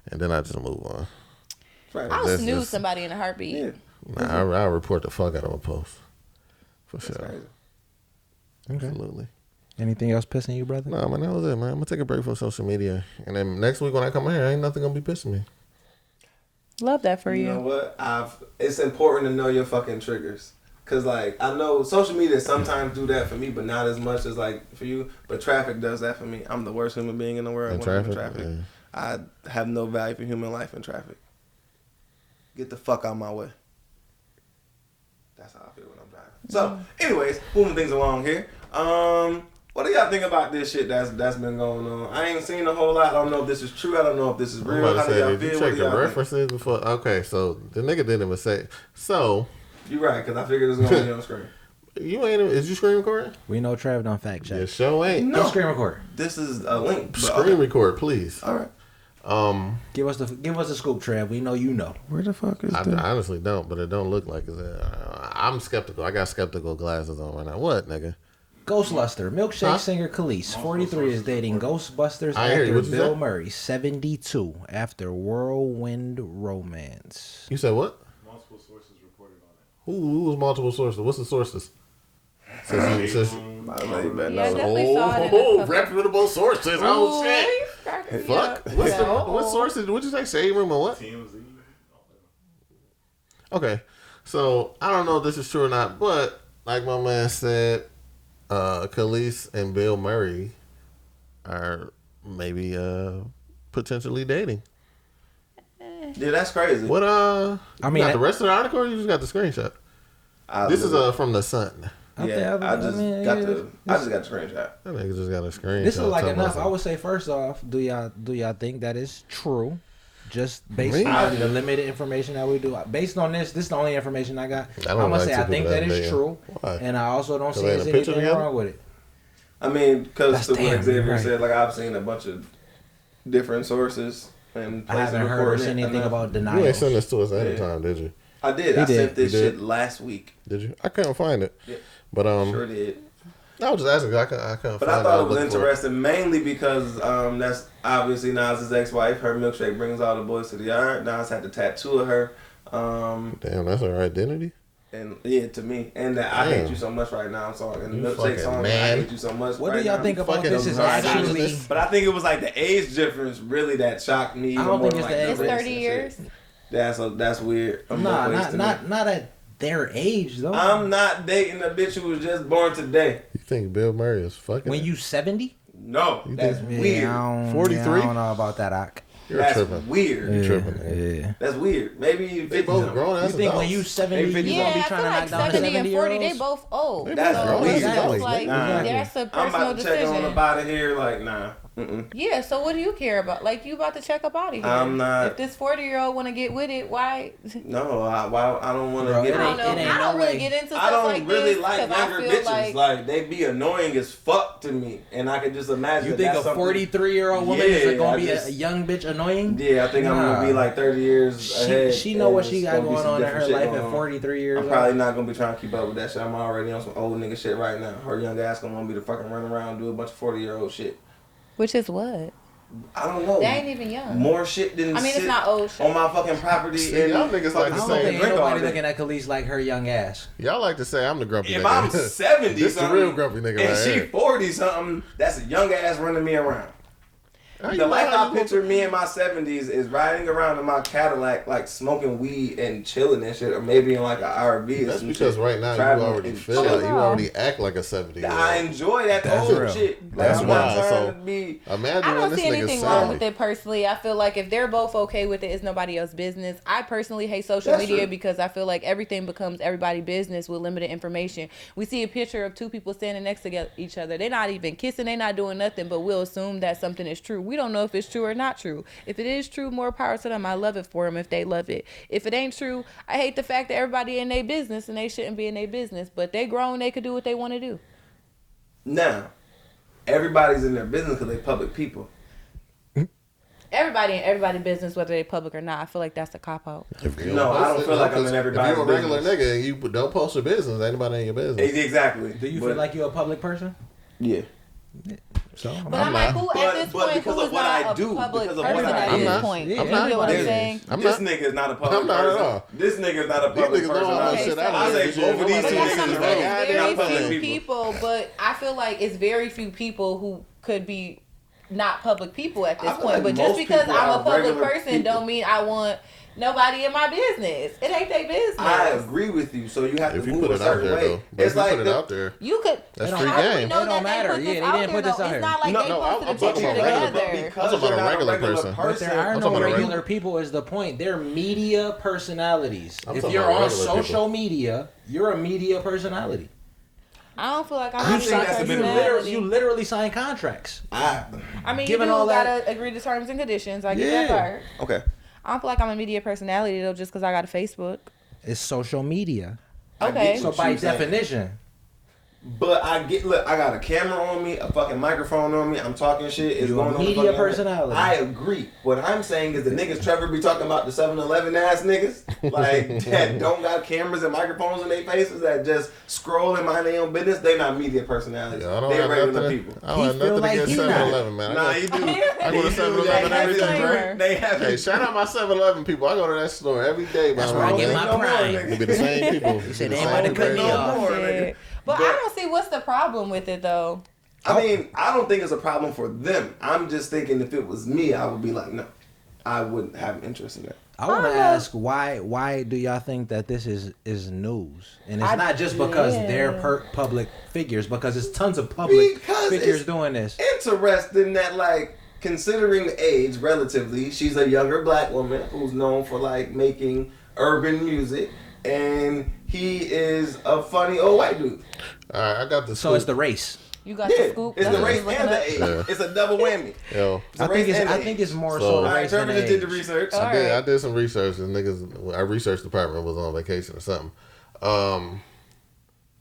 and then I just move on. Right. I'll That's snooze just- somebody in a heartbeat. Yeah. Nah, I report the fuck out of a post. For sure. Crazy. Absolutely. anything else pissing you, brother? No, man, that was it, man. I'm gonna take a break from social media, and then next week when I come here, ain't nothing gonna be pissing me. Love that for You you. know what? It's important to know your fucking triggers. Cause like I know social media sometimes do that for me, but not as much as like for you. But traffic does that for me. I'm the worst human being in the world In when I'm in traffic? traffic. Yeah. I have no value for human life in traffic. Get the fuck out of my way. That's how I feel when I'm driving. So, anyways, moving things along here. What do y'all think about this shit that's been going on? I ain't seen a whole lot. I don't know if this is true. I don't know if this is I'm real. about How to do y'all say, did you feel? What check do the y'all think? references before? Okay, so the nigga didn't even say. So You right, because I figured it was gonna be on screen. you ain't. Is you screen recording? We know Trav don't fact check. Yeah, show ain't. No. Screen record. This is a link. but Screen okay. record, please. All right. Give us the scoop, Trav. We know you know. Where the fuck is I honestly don't, but it don't look like it's. I'm skeptical. I got skeptical glasses on right now. What, nigga? Ghostluster. Milkshake Huh? singer Khalees, 43, is dating Ghostbusters I hear you. actor What you Bill say? Murray, 72, after whirlwind romance. You said what? Multiple sources reported on it. Who was multiple sources? What's the sources? Says, I know you better Yeah, I know. definitely saw it in a couple- reputable sources. Oh shit! Ooh, cracking me Fuck. up. What's the So- what sources? What'd you say? Shade room or what? TMZ. Okay, so I don't know if this is true or not, but like my man said, Khalees and Bill Murray are maybe potentially dating. Yeah, that's crazy. What I I mean, got the rest of the article, or you just got the screenshot? This is from the Sun. Yeah, I just mean, got yeah, the screenshot. That nigga just got a screenshot. This is like talking enough. about I would say first off, do y'all think that is true? Just based Me? on the limited information that we do. Based on this is the only information I got. I I'm don't gonna like say two I think people that that is big. true, Why? and I also don't see they in there's a picture anything together? wrong with it. I mean, because That's to what damn Xavier right. said, like I've seen a bunch of different sources and I places haven't heard or recording seen it, anything and about You denials. ain't sent this to us at Yeah. a time, did you? I did. He I did. sent this You did? shit last week. Did you? I couldn't find it. Yeah. But Sure did. I was just asking. I couldn't. But I thought it was interesting, mainly because that's obviously Nas's ex-wife. Her milkshake brings all the boys to the yard. Nas had the tattoo of her. Damn, that's her identity. And yeah, to me, and that I hate you so much right now song, and the milkshake song, man. I hate you so much. What right do y'all now. think about Fucking this? Is obnoxious. actually. But I think it was like the age difference really that shocked me. I don't think it's like the age. It's 30 years. That's weird. Nah, not at their age though. I'm not dating a bitch who was just born today. You think Bill Murray is fucking? When you 70? No, that's think- weird. 43? I don't know about that, Ak. You're That's tripping. weird. You're tripping. Yeah. That's weird. Maybe you They both grown You ass think when adults. you 70, you Maybe gonna Yeah, be I trying feel to like knock down the 70 and 40, they 70-year-olds? both old. That's so grown it's as just adults. like, Nah. that's a I'm personal about to check on decision. up out of here. Like, nah. Mm-mm. Yeah, so what do you care about? Like, you about to check up out of here. I'm not- If this 40-year-old want to get with it, why? No, I don't want to Bro, get. it I ain't- don't know. it ain't I don't no really way. get into stuff I don't like really this like 'cause I younger feel bitches. Like they be annoying as fuck to me, and I can just imagine. You think that's a something- 43-year-old woman Yeah, is gonna I be just- a young bitch annoying? Yeah, I think I'm gonna be like 30 years ahead. She know what and she it's got gonna be going some on in different her shit life going at on. 43 years I'm old. probably not gonna be trying to keep up with that shit. I'm already on some old nigga shit right now. Her young ass gonna want me to fucking run around and do a bunch of 40-year-old shit. Which is what? I don't know. They ain't even young. More shit than I mean, sit it's not old shit. on my fucking property. See, and y'all niggas like fucking to I don't say- think drink all nobody day. looking at Khalees like her young ass. Y'all like to say I'm the grumpy If nigga. I'm 70 This the something, real grumpy nigga and right she here. 40 something, that's a young ass running me around. How you The know life how I you picture me in my 70s is riding around in my Cadillac, like smoking weed and chilling and shit, or maybe in like an RV. Or That's some because shit, right now you traveling already and feel chilling. like you already act like a 70-year-old. I enjoy that That's old real. shit. Like, That's I'm not why, trying so- to be. Imagine I when don't this see anything nigga's wrong 70. with it personally. I feel like if they're both okay with it, it's nobody else's business. I personally hate social That's media true. because I feel like everything becomes everybody's business with limited information. We see a picture of two people standing next to each other. They're not even kissing. They're not doing nothing, but we'll assume that something is true. We don't know if it's true or not true. If it is true, more power to them. I love it for them if they love it. If it ain't true, I hate the fact that everybody in their business and they shouldn't be in their business. But they grown, they could do what they want to do. Now, everybody's in their business because they public people. Everybody in everybody's business, whether they public or not. I feel like that's a cop out. No, I don't feel like I'm in everybody's If you're a regular business. nigga and you don't post your business, ain't nobody in your business. Exactly. Do you But- feel like you're a public person? Yeah. So But I'm like, who at this But point, because who of is what not I a do, public because of person what I at do. this I'm not. point? I'm You not. get what I'm Yeah. saying? I'm This not. nigga is not a public I'm not at person. all. This nigga is not a These public niggas person. know all Okay, shit so- out I of say this both shit. of these But two that's niggas what I'm is saying. not It's very public few people. people, but I feel like it's very few people who could be not public people at this I feel point. like But just most because people I'm a are public regular person people. don't mean I want nobody in my business. It ain't their business. I agree with you. So you have If to you move put a it out certain there, way. though. But It's if you like put it out there, You could. That's how free do we game. know It that don't matter. They put Yeah, this they out didn't there, put this though? out It's here. not like No, they no, posted I'm a talking picture about regular together. I'm talking about a you're not regular person. But there I'm are talking no about a regular people is the point. They're media personalities. I'm If talking you're about on regular social people. media, you're a media personality. I don't feel like I'm I a think media that's a bit personality. You literally sign contracts. I mean, given you do all that- gotta agree to terms and conditions. I get Yeah. that part. Okay. I don't feel like I'm a media personality though, just because I got a Facebook. It's social media. Okay. So by definition, But I got a camera on me, a fucking microphone on me. I'm talking shit. It's You a going on. the media fucking- personality. I agree. What I'm saying is the niggas Trevor be talking about the 7-Eleven ass niggas like that don't got cameras and microphones in their faces that just scroll and mind their own business. They not media personalities. Yeah, I don't They have regular nothing. people. I don't He have feel nothing like against he not. 7-Eleven, man. Nah, you do. I go to You do. 7-Eleven every They have day, it. right? They have Hey, it. shout out my 7-Eleven people. I go to that store every day. That's man. where I All get day. my No more, prime. nigga. It be the same people. He said they ain't about to cut me off. more, Shit. nigga. But But- I don't see what's the problem with it though. I mean, I don't think it's a problem for them. I'm just thinking if it was me, I would be like, no, I wouldn't have an interest in that. I want to ask why do y'all think that this is news? And it's not just because they're public figures, because it's tons of public Because figures it's doing this. Interesting that, like, considering the age relatively, she's a younger black woman who's known for like making urban music, and he is a funny old white dude. All right, I got the So it's the race. You got Yeah, the scoop. it's That's the what race you and looking the at? age. Yeah. It's a double whammy. yo. It's the race and I the think age. it's more So- so All the right, race Trevor than the just did the age. research. All I did. right. I did some research. And niggas, our research department was on vacation or something.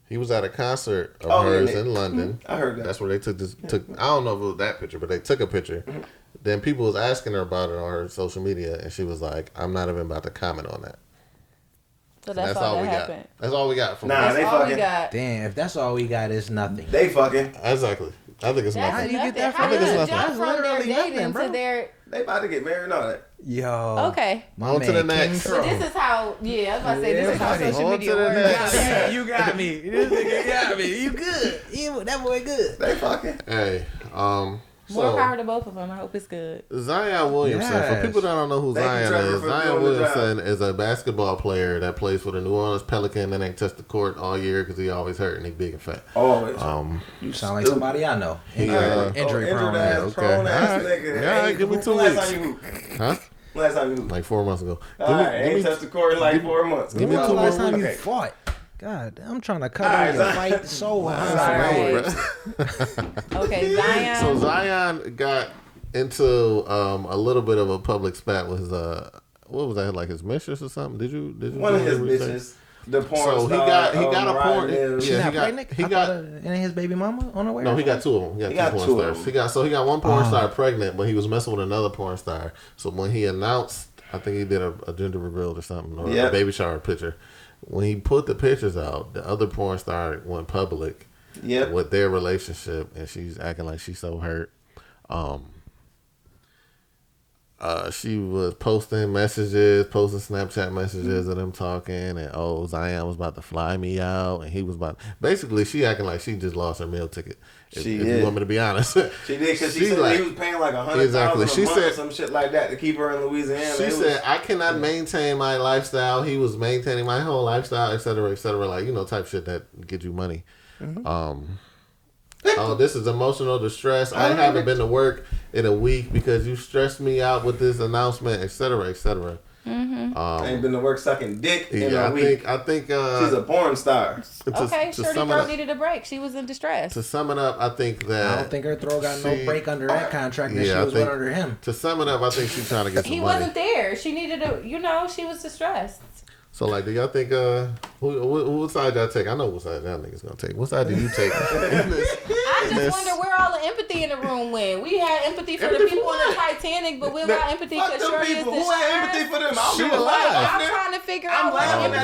He was at a concert of Oh, yeah, hers yeah. in London. I heard that. That's where they took. I don't know if it was that picture, but they took a picture. Then people was asking her about it on her social media, and she was like, "I'm not even about to comment on that." So that's all that happened. That's all we got from Nah, That's they all we fucking. got. Damn, if that's all we got, it's nothing. They fucking. Exactly. I think it's That's nothing. you get that How from do that? you That's jump from their literally nothing, dating bro. to their... They about to get married and all that. Yo. Okay. My On to the man, next. King But Crow. this is how, yeah, I was about to say, this is how Everybody. social On media to the works. next. You got me. This nigga got me. You good. That boy good. They fucking. Hey, More power to both of them. I hope it's good. Zion Williamson. Yes. For people that don't know who Thank you, Zion Trevor, is, for Zion doing the Williamson is a basketball player that plays for the New Orleans Pelicans and ain't touched the court all year because he always hurt and he big and fat. Always. You sound like somebody I know. Injury prone. ass, prone ass Alright. nigga. Yeah, Hey, give me 2 last weeks. time you hooped? Huh? Last time you hooped? Like 4 months ago. Alright, ain't touched the court in like 4 months. give me When was two the last more time you weeks. fought? God, I'm trying to All cover right, your Zion. fight so hard. Right. Okay, Zion. So Zion got into a little bit of a public spat with his what was that, like his mistress or something? Did you One of his do research? bitches, the porn So he star. got a Mariah porn. Mills. She Yeah, not he got pregnant? he I got. thought and his baby mama on the way. No, he got 2 of them. He got 2 porn two of stars. them. He got one porn star pregnant, but he was messing with another porn star. So when he announced, I think he did a gender reveal or something, or a baby shower picture. When he put the pictures out, the other porn star went public with their relationship, and she's acting like she's so hurt. She was posting Snapchat messages of them talking, and Zion was about to fly me out, and he was about. Basically, she acting like she just lost her meal ticket. If you want me to be honest, she did because she said he was paying like $100,000 exactly. a She month said or some shit like that to keep her in Louisiana. She said, "I cannot maintain my lifestyle." He was maintaining my whole lifestyle, et cetera, like type shit that get you money. This is emotional distress. I haven't been to work in a week because you stressed me out with this announcement, et cetera, et cetera. I ain't been to work sucking dick in a week. I think she's a porn star. Okay, Shorty throat needed a break. She was in distress. To sum it up, I think that I don't think her throat got no break under that contract that she was with under him. To sum it up, I think she's trying to get some money. He wasn't there. She needed she was distressed. So, like, do y'all think, what side y'all take? I know what side y'all niggas gonna take. What side do you take? I just wonder where all the empathy in the room went. We had empathy for the people on the Titanic, but we got empathy for Shorty is Who had empathy for them? I'm trying to figure out what empathy.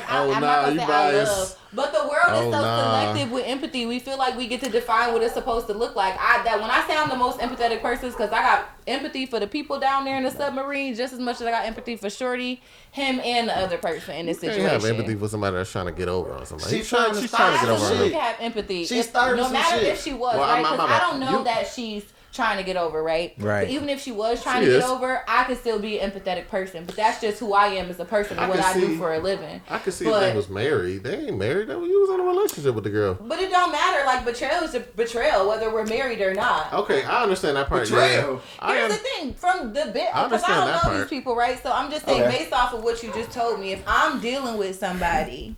I'm not gonna say I love. But the world is so selective with empathy. We feel like we get to define what it's supposed to look like. When I say I'm the most empathetic person, because I got empathy for the people down there in the submarine just as much as I got empathy for Shorty, him, and the other person in this situation. You have empathy for somebody that's trying to get over on somebody. She's trying to get over She can have empathy. No matter if she was, right? Because I don't know that she's trying to get over, right? But even if she was trying to get over, I could still be an empathetic person. But that's just who I am as a person and what I do for a living. I could see if they was married. They ain't married. You was in a relationship with the girl. But it don't matter. Like, betrayal is a betrayal, whether we're married or not. Okay, I understand that part. Betrayal. Here's the thing. From the bit, because I don't know these people, right? So I'm just saying, based off of what you just told me, if I'm dealing with somebody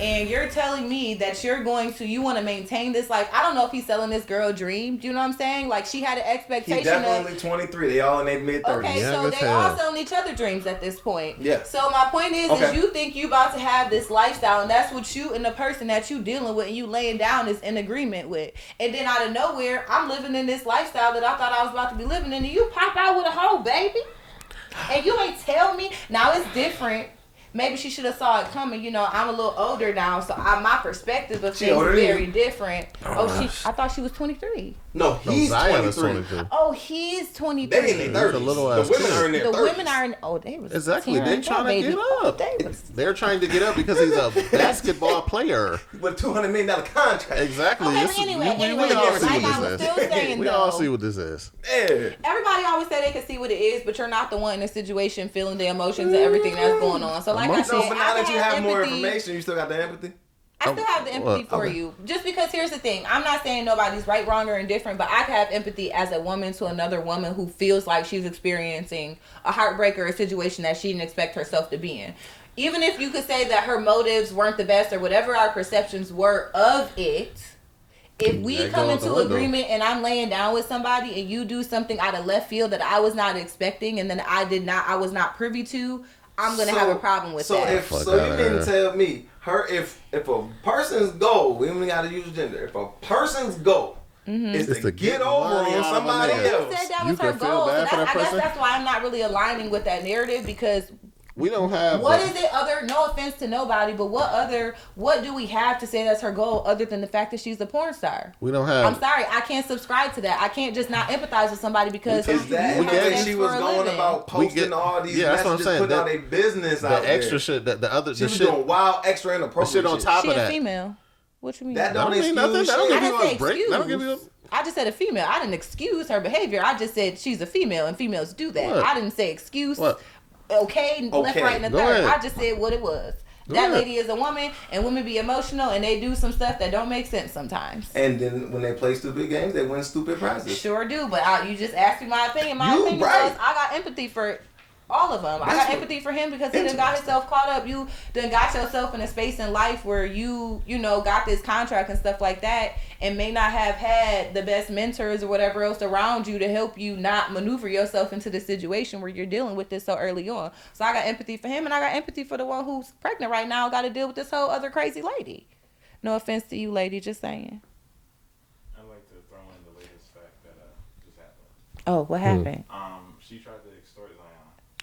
and you're telling me that you want to maintain this, like, I don't know if he's selling this girl a dream. Do you know what I'm saying? Like, she had an expectation. He's definitely 23. They all in their mid-30s. Okay, so they all selling each other dreams at this point. Yeah. So my point is you think you about to have this lifestyle, and that's what you and the person that you dealing with and you laying down is in agreement with. And then out of nowhere, I'm living in this lifestyle that I thought I was about to be living in, and you pop out with a hoe, baby. And you ain't tell me. Now it's different. Maybe she should have saw it coming. I'm a little older now, so my perspective of things is very different. I thought she was 23. No, he's 23. Oh, he's 23. They in their 30s. The women are in their 30s. The women are in. Oh, they was exactly. They're trying to get up. They're trying to get up because he's a basketball player with $200 million contract. Exactly. Anyway, we all see what this is. Yeah. Everybody always say they can see what it is, but you're not the one in the situation feeling the emotions and everything that's going on. So, like I said, but now that you have more information, you still got the empathy. I still have the empathy for you. Just because here's the thing. I'm not saying nobody's right, wrong, or indifferent, but I can have empathy as a woman to another woman who feels like she's experiencing a heartbreak or a situation that she didn't expect herself to be in. Even if you could say that her motives weren't the best or whatever our perceptions were of it, if we come into agreement and I'm laying down with somebody and you do something out of left field that I was not expecting and then I was not privy to, I'm going to have a problem with that. So you didn't tell me, if a person's goal, we only got to use gender, if a person's goal is to get over on somebody else. You said that was her goal. So I guess that's why I'm not really aligning with that narrative, because We don't have. What is it other? No offense to nobody, but what do we have to say that's her goal other than the fact that she's a porn star? We don't have. I'm sorry, I can't subscribe to that. I can't just not empathize with somebody because Is that you how have sex she was for a going living. about posting all these messages, putting all their business out The there? extra shit, the other, She the was shit, doing wild, extra inappropriate shit on top She of a that. female. What you mean? That That don't don't mean nothing. excuse That don't shit. give I you didn't say a break. That don't give you a. excuse. I just said a female. I didn't excuse her behavior. I just said she's a female and females do that. What? I didn't say excuse. What? Okay, left, right, and the Go third. ahead. I just said what it was. Go That ahead. lady is a woman, and women be emotional, and they do some stuff that don't make sense sometimes. And then when they play stupid games, they win stupid prizes. Sure do, but you just asked me my opinion. My You opinion right. was I got empathy for all of them. I That's got what- empathy for him because he done got himself caught up. You done got yourself in a space in life where you know, got this contract and stuff like that, and may not have had the best mentors or whatever else around you to help you not maneuver yourself into the situation where you're dealing with this so early on. So I got empathy for him, and I got empathy for the one who's pregnant right now, got to deal with this whole other crazy lady. No offense to you, lady, just saying. I'd like to throw in the latest fact that just happened. Oh, what happened? She tried to extort Zion.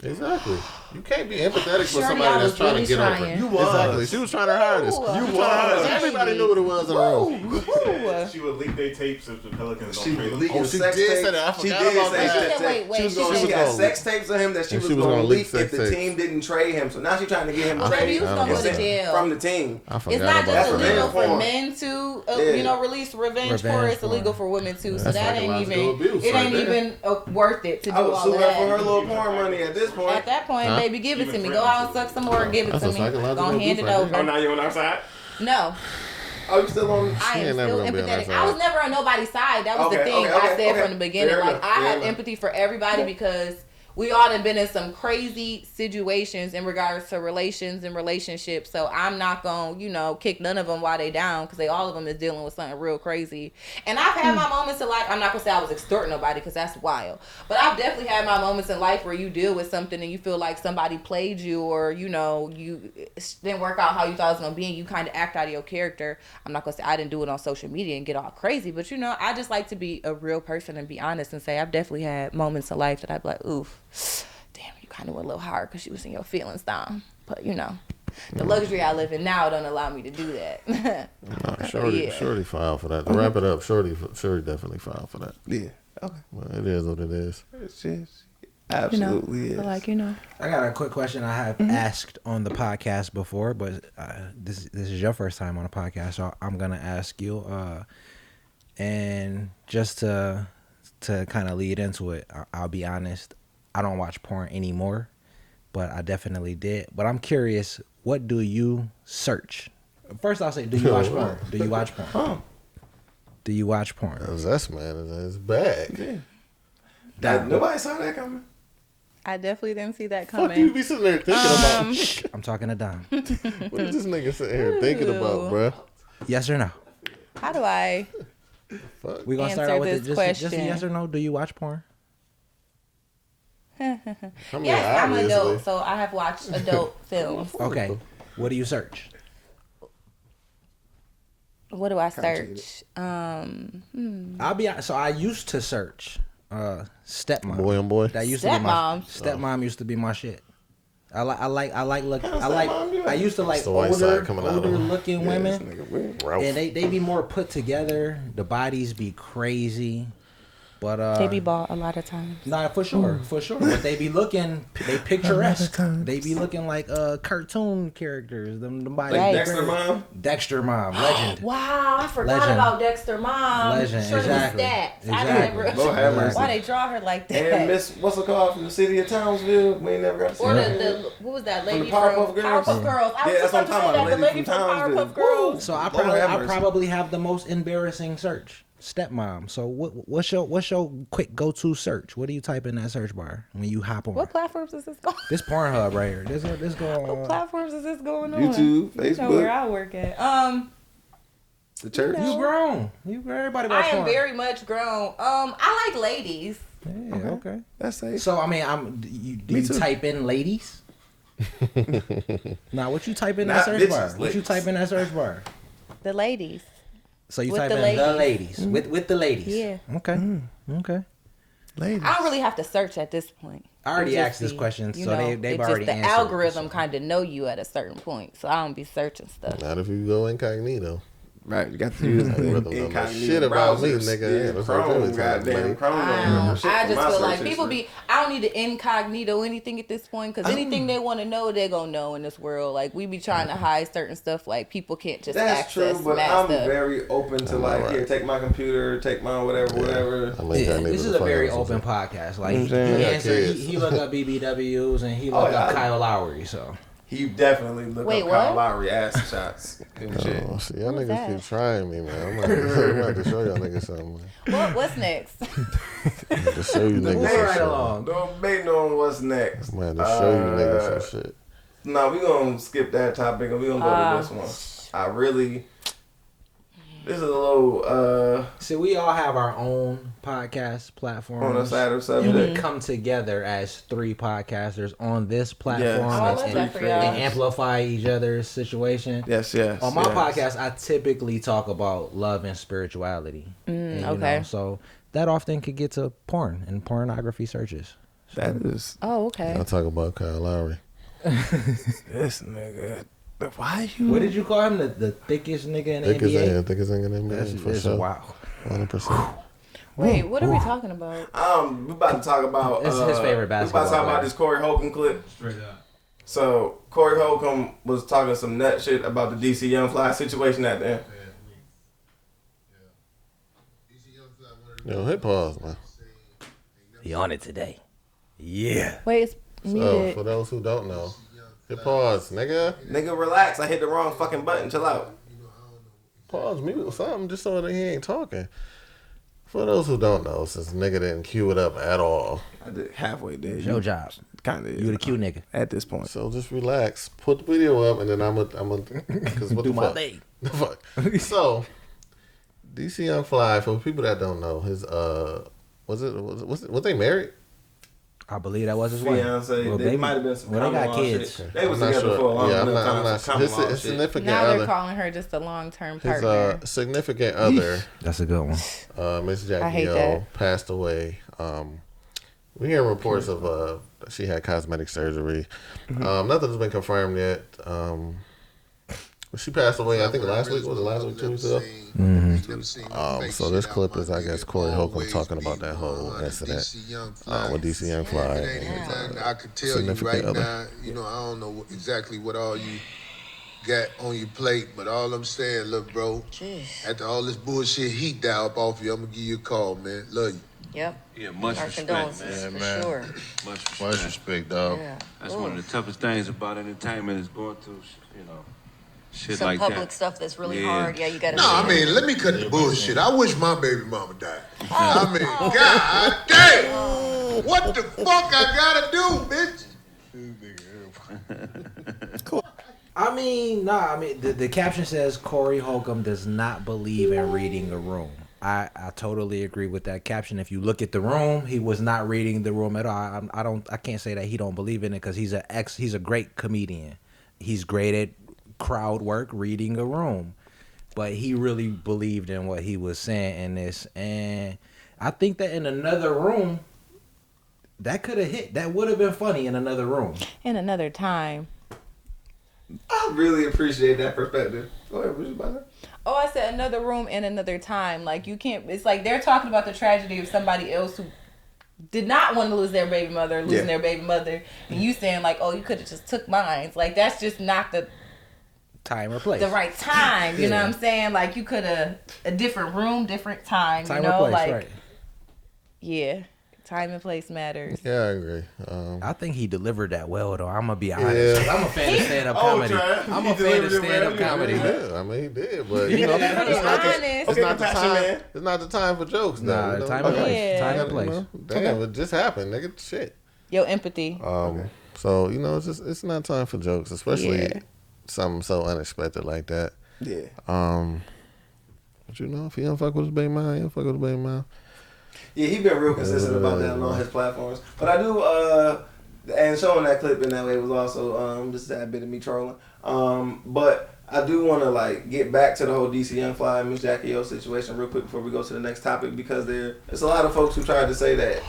Exactly. You can't be empathetic for Shorty, somebody I that's was trying really to get over trying. it. You was. Exactly. She was trying her hardest. Ooh. She You was trying her hardest. was. Everybody knew what it was in the room. Woo. She would leak their tapes if the Pelicans She don't trade was them. leaking Oh, she sex did tapes. say that. I She forgot did about say that. that. Wait, She was she going. said- She got gonna sex tapes of him that she And was she was going to gonna leak leak if sex the tapes. team didn't trade him. So now she's trying to get him I Baby, you traded was gonna go to that. jail. from the team. I It's forgot not about just That's that. illegal revenge for porn. men to, Yeah. release revenge Revenge porn. It's porn. illegal for women too. So That's that ain't psychological even. abuse It right ain't there. even worth it to do I would all sue of her for her that. little porn money at this point. At that point, Huh? baby, give it to Even me. for Go out and instance. suck some more and give it That's to a me. psychological Go hand abuse it right over. Oh, now you on our side? No, Oh, you still on? I ain't am never still gonna be on empathetic. that I was side. never on nobody's side. That was the Okay, thing okay, I okay, said okay. from the beginning. Fair Like enough, I fair have enough. empathy for everybody because we all have been in some crazy situations in regards to relations and relationships. So I'm not gonna, kick none of them while they down because all of them is dealing with something real crazy. And I've had my moments in life. I'm not gonna say I was extorting nobody because that's wild. But I've definitely had my moments in life where you deal with something and you feel like somebody played you or you didn't work out how you thought it was gonna be and you kind of act out of your character. I'm not gonna say I didn't do it on social media and get all crazy, but I just like to be a real person and be honest and say I've definitely had moments in life that I'd be like, oof. Damn, you kind of went a little hard because you was in your feelings down. But the luxury I live in now don't allow me to do that. Nah, Shorty filed for that. To wrap it up, Shorty definitely filed for that. Yeah. Okay. Well, it is what it is. It's just absolutely is. I got a quick question I have asked on the podcast before, but this is your first time on a podcast, so I'm gonna ask you. And just to kind of lead into it, I'll be honest, I don't watch porn anymore, but I definitely did. But I'm curious, what do you search? First, I'll say, do you watch porn? Do you watch porn? Do you watch porn? That's man, it's bad. That, nobody saw that coming. I definitely didn't see that Fuck you coming. be sitting there thinking about? I'm talking to Don. What is this nigga sitting here thinking about, bruh? Yes or no? How do I Fuck. We're gonna start answer out with this just a question? yes or no. Do you watch porn? I mean, Yes, I'm obviously. adult, so I have watched adult films. Okay. What do you search? What do I search? I'll be honest. So I used to search stepmom. Boy on boy. That used to be my Stepmoms. stepmom used to be my shit. I used to like It's the white side coming out of older them. looking women, Ralph. and they be more put together. The bodies be crazy, but They be bought a lot of times. nah, for sure. But they be looking, they picturesque. They be looking like cartoon characters. Them bodies. Right. Dexter Mom. Dexter mom, legend. Wow, I forgot Legend. about Dexter Mom. Legend, Shorty exactly. was stats. Exactly. I remember. Lord have mercy. Why they draw her like that? And Miss, what's it called from the city of Townsville? We ain't never got to see Or her. the what was that From lady the Powerpuff Girls? Powerpuff Girls. I Yeah, was that's what I'm just talking about, about to say that. the The lady lady from from Townsville. Powerpuff Girls. So Lord have mercy. probably have the most embarrassing search. Stepmom. So what's your quick go to search? What do you type in that search bar when you hop on? What platforms is this going? This Pornhub right here. This What going. platforms is this going on? YouTube, You know where Facebook, I work at. the church. You grown. Everybody watch I am porn. very much grown. I like ladies. Yeah, okay. That's safe. So I mean, do you too. type in ladies? Now, what you type in Not that search bitches, bar? What you ladies. type in that search bar? The ladies. So you With type the in the ladies. ladies with the ladies. Yeah. Okay. Okay. Ladies. I don't really have to search at this point. I already It just asked this be, question, you so know, they've it's already just answered. the algorithm kind of know you at a certain point, so I don't be searching stuff. Not if you go incognito. Right, you got to use the Algorithm don't know incognito shit about me, browsers. nigga. Yeah, Yeah, that's what I'm Chrome, really telling goddamn you. Chrome. I Shit just for my feel like search people history. be. I don't need to incognito anything at this point because anything they want to know, they gonna know in this world. Like we be trying to hide certain stuff. Like people can't just That's access true, but mad I'm stuff. very open to like, right. here, take my computer, take my whatever. I mean, Yeah, I need this to is a fuck very up open something. podcast. Like You know what I'm he saying? answered, kids. he looked up BBWs and he looked up Kyle Lowry. So He definitely looked Wait, up Kyle what? Lowry ass shots and shit. Oh, see, y'all Who's niggas that? keep trying me, man. I'm about to show y'all niggas something, man. What's next? I'm about to show you niggas moving some right shit. along. Don't bait on what's next. I'm about to show you niggas some shit. No, we gonna skip that topic and we gonna go to this one. This is a little See, we all have our own podcast platforms. on the side of And subject. we come together as three podcasters on this platform Yes. Oh, I love and, that for y'all. and amplify each other's situation. Yes. On my yes. podcast, I typically talk about love and spirituality. And, okay. So that often could get to porn and pornography searches. That is Oh, okay. I'll talk about Kyle Lowry. this nigga. Why you? What did you call him? The thickest nigga in the Thickest NBA? thickest in the That's NBA, for it's sure. wow. 100%. Wait, what are we talking about? We about to talk about. This is his favorite basketball We about to talk player. about this Corey Holcomb clip. Straight up. So Corey Holcomb was talking some nut shit about the DC Young Fly situation at the end. Yo, hit pause, man. He on it today. Yeah. Wait, it's So, muted. for those who don't know, hit pause, nigga. Nigga, relax. I hit the wrong fucking button. Chill out. Pause, mute or something, just so that he ain't talking. For those who don't know, since nigga didn't cue it up at all, I did halfway there. It's your job. Kind of. You the cute nigga. At this point. so just relax. Put the video up, and then I'm a, cause what Do the my fuck? thing. The fuck. So, DC Young Fly, for people that don't know, his was they married? I believe that was his wife. Fiance. Well, They baby- might have been some well, they common got law kids. shit. They was I'm not together sure. for a long Yeah, enough I'm time. not. Some common His law shit. significant Now they're other, calling her just a long-term his partner. significant other, That's a good one. Miss I Jackie hate O, that. passed away. We hear reports of she had cosmetic surgery. Nothing's been confirmed yet. She passed away, I think last week. Was it last week, 2 weeks ago? So this clip is, I guess, Corey Holcomb talking about that whole incident with DC Young Fly. It ain't nothing I can tell you significant right other. now. You know, I don't know exactly what all you got on your plate, but all I'm saying, look, bro, after all this bullshit heat die up off you, I'm gonna give you a call, man. Love you. Yep. Yeah, much Our respect, condolences, man. for sure. Much respect. Much respect, dog. Yeah. That's one of the toughest things about entertainment is going through, shit Some like public that. stuff that's really Yeah. hard. Yeah, you gotta. No, I mean, let me cut the bullshit. I wish my baby mama died. I mean, god damn. What the fuck I gotta do, bitch? I mean, the caption says Corey Holcomb does not believe in reading a room. I totally agree with that caption. If you look at the room, he was not reading the room at all. I can't say that he don't believe in it because he's a great comedian. He's great at crowd work, reading a room. But he really believed in what he was saying in this, and I think that in another room, that could have hit. That would have been funny in another room. In another time. I really appreciate that perspective. Go ahead, what you about to say? Oh, I said another room in another time. Like you can't. It's like they're talking about the tragedy of somebody else who did not want to lose their baby mother, losing their baby mother, and you saying like, "Oh, you could have just took mine." Like that's just not the Time or place. the right time. You know Yeah. what I'm saying? Like you could have a different room, different time. Time you know, or place, like right. yeah, time and place matters. Yeah, I agree. I think he delivered that well, though. I'm gonna be honest. Yeah. I'm a fan of stand-up Oh, comedy. Trav, I'm he a fan of delivered it stand-up well. comedy. Yeah, I mean he did, but He you know, was pretty it's not honest. the Okay, time. compassion, man. It's not the time for jokes, though. Nah, you know? time and place. Yeah. Time and You place. know? Damn, it just happened, nigga. Shit. Yo, empathy. So you know, it's not time for jokes, especially Yeah. something so unexpected like that. Yeah. But you know, if he don't fuck with his baby mom, he don't fuck with his baby mom. Yeah, he been real consistent about that on his platforms. But I do, and showing that clip in that way was also just that bit of me trolling. But I do want to like get back to the whole DC Young Fly and Miss Jackie O situation real quick before we go to the next topic, because there's a lot of folks who tried to say that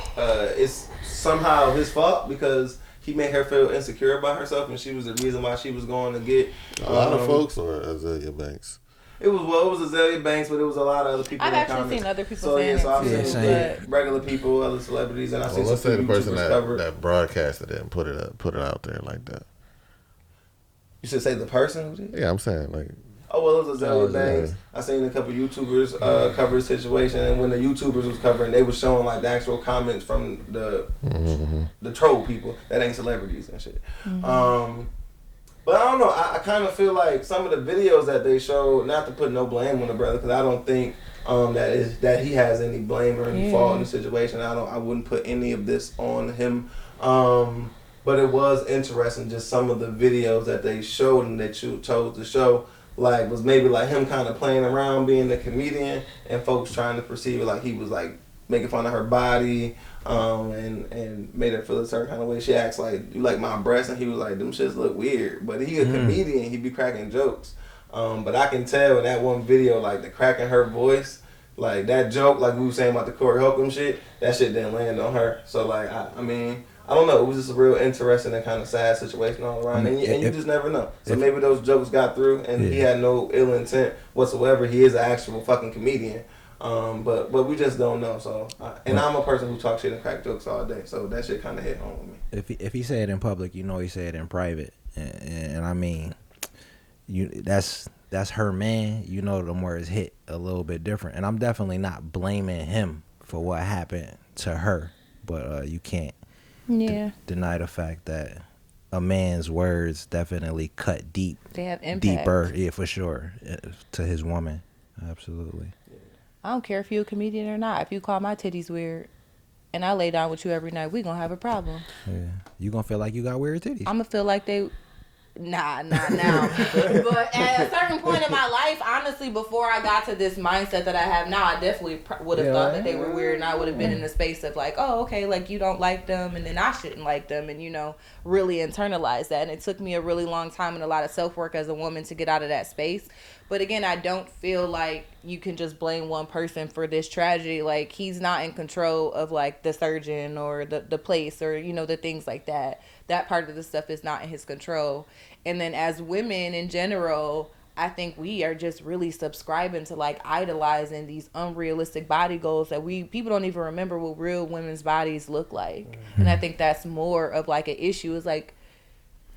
it's somehow his fault because he made her feel insecure about herself and she was the reason why she was going to get a lot of folks or Azalea Banks. It was Azalea Banks, but it was a lot of other people. I've actually seen other people saying it. So I've seen regular people, other celebrities, and I seen let's some say the person YouTubers that broadcasted it and put it out there like that. You should say the person. Yeah, I'm saying like. Oh well, it was Azalea Banks. I seen a couple YouTubers cover the situation, and when the YouTubers was covering, they was showing like the actual comments from the troll people that ain't celebrities and shit. But I don't know. I kind of feel like some of the videos that they show, not to put no blame on the brother, because I don't think that he has any blame or any fault in the situation. I wouldn't put any of this on him. But it was interesting, just some of the videos that they showed and that you chose to show, like was maybe like him kind of playing around being the comedian, and folks trying to perceive it like he was like making fun of her body. And made her feel a certain kind of way. She asked like, "You like my breasts?" And he was like, "Them shits look weird." But he a comedian. He be cracking jokes. But I can tell in that one video, like the crack in her voice, like that joke, like we were saying about the Corey Holcomb shit, that shit didn't land on her. So like, I mean, I don't know. It was just a real interesting and kind of sad situation all around. And you just never know. So maybe those jokes got through, and he had no ill intent whatsoever. He is an actual fucking comedian. But we just don't know. So, and I'm a person who talks shit and crack jokes all day. So that shit kind of hit home with me. If he say it in public, you know he say it in private. And I mean, that's her man. You know them words hit a little bit different. And I'm definitely not blaming him for what happened to her. But you can't deny the fact that a man's words definitely cut deep. They have impact. Deeper, yeah, for sure, to his woman. Absolutely. I don't care if you're a comedian or not. If you call my titties weird and I lay down with you every night, we gonna have a problem. Yeah. You gonna feel like you got weird titties. I'm gonna feel like they... Nah, not now. But at a certain point in my life, honestly, before I got to this mindset that I have now, I definitely would have thought that they were weird, and I would have been in the space of like, oh, okay, like you don't like them, and then I shouldn't like them, and really internalize that. And it took me a really long time and a lot of self-work as a woman to get out of that space. But again, I don't feel like you can just blame one person for this tragedy. Like, he's not in control of like the surgeon or the place or the things like that. That part of the stuff is not in his control. And then as women in general, I think we are just really subscribing to like idolizing these unrealistic body goals that people don't even remember what real women's bodies look like. And I think that's more of like an issue. Is like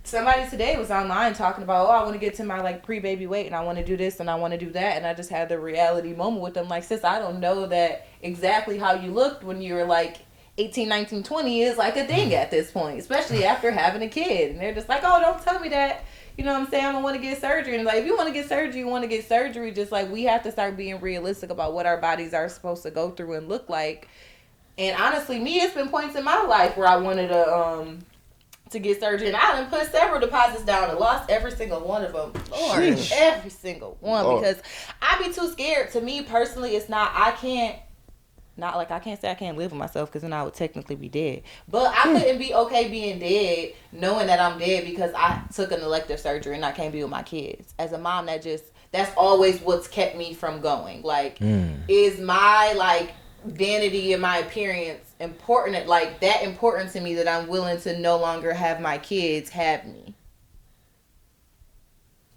somebody today was online talking about, I want to get to my like pre-baby weight and I want to do this and I want to do that. And I just had the reality moment with them. Like, sis, I don't know that exactly how you looked when you were like 18, 19, 20 is like a thing at this point, especially after having a kid. And they're just like, oh, don't tell me that. You know what I'm saying? I don't want to get surgery. And like, if you want to get surgery, you want to get surgery. Just like, we have to start being realistic about what our bodies are supposed to go through and look like. And honestly, me, it's been points in my life where I wanted to get surgery. And I done put several deposits down and lost every single one of them. Lord, every single one. Because I be too scared. To me, personally, it's not, I can't say I can't live with myself because then I would technically be dead. But I couldn't be okay being dead knowing that I'm dead because I took an elective surgery and I can't be with my kids. As a mom, that's always what's kept me from going. Like, is my like vanity and my appearance important? Like, that important to me that I'm willing to no longer have my kids have me?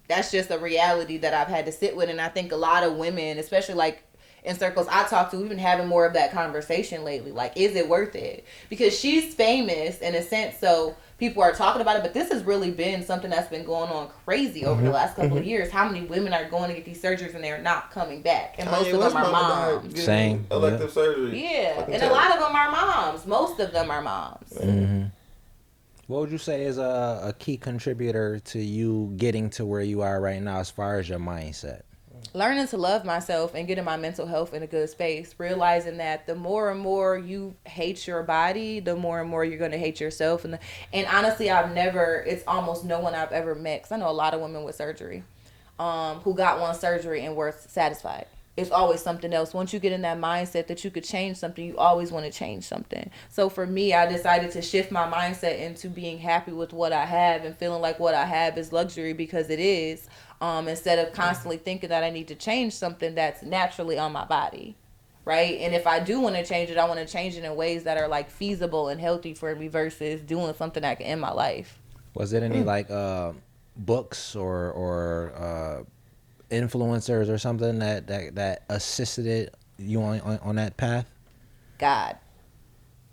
That's just a reality that I've had to sit with. And I think a lot of women, especially like in circles I talk to, we've been having more of that conversation lately. Like, is it worth it? Because she's famous in a sense, so people are talking about it, but this has really been something that's been going on crazy over the last couple of years. How many women are going to get these surgeries and they're not coming back? And most of them are moms. Same. Elective surgery. Yeah, and a lot of them are moms. Most of them are moms. What would you say is a key contributor to you getting to where you are right now as far as your mindset? Learning to love myself and getting my mental health in a good space. Realizing that the more and more you hate your body, the more and more you're going to hate yourself. And honestly, it's almost no one I've ever met, because I know a lot of women with surgery who got one surgery and were satisfied. it's always something else. Once you get in that mindset that you could change something, you always want to change something. So for me, I decided to shift my mindset into being happy with what I have and feeling like what I have is luxury, because it is, instead of constantly thinking that I need to change something that's naturally on my body, right? And if I do want to change it, I want to change it in ways that are like feasible and healthy for me versus doing something that can end my life. Was it any like books or influencers or something that assisted you on that path? God,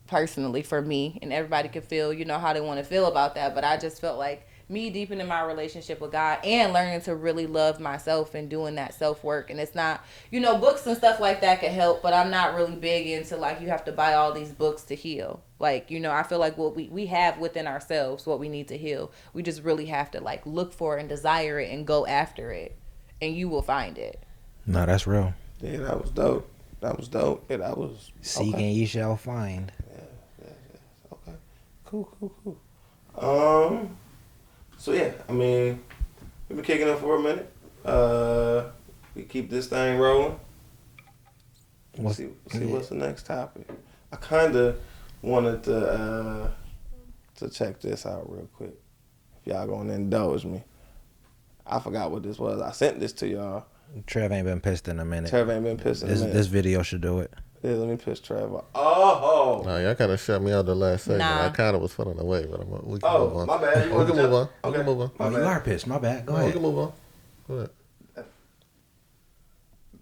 personally, for me, and everybody can feel, you know, how they want to feel about that, but I just felt like me deepening my relationship with God and learning to really love myself and doing that self-work. And it's not, you know, books and stuff like that can help, but I'm not really big into like you have to buy all these books to heal. Like, you know, I feel like what we have within ourselves, what we need to heal, we just really have to like look for and desire it and go after it, and you will find it. No, that's real. Yeah, that was dope. That was dope. Yeah, that was Seek okay. and ye shall find. Yeah. Okay. Cool. So yeah, I mean, we've been kicking it for a minute. We keep this thing rolling. See what's the next topic. I kind of wanted to check this out real quick. If y'all gonna indulge me, I forgot what this was. I sent this to y'all. Trev ain't been pissed in a minute. This video should do it. Yeah, let me piss Trevor. Oh! No, y'all kind of shut me out the last segment. Nah. I kind of was feeling away, but we can move on. My bad. We can move on. Okay. We can move on. My Oh, you bad. are pissed. My bad. Go We ahead. can move on. Go ahead.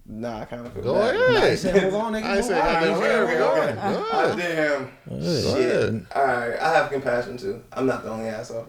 Nah, I kind of feel Go bad. ahead. I said move on, nigga. I Move said, on. goddamn, where we going? Oh, Go ahead. damn. Go Shit. ahead. All right, I have compassion too. I'm not the only asshole.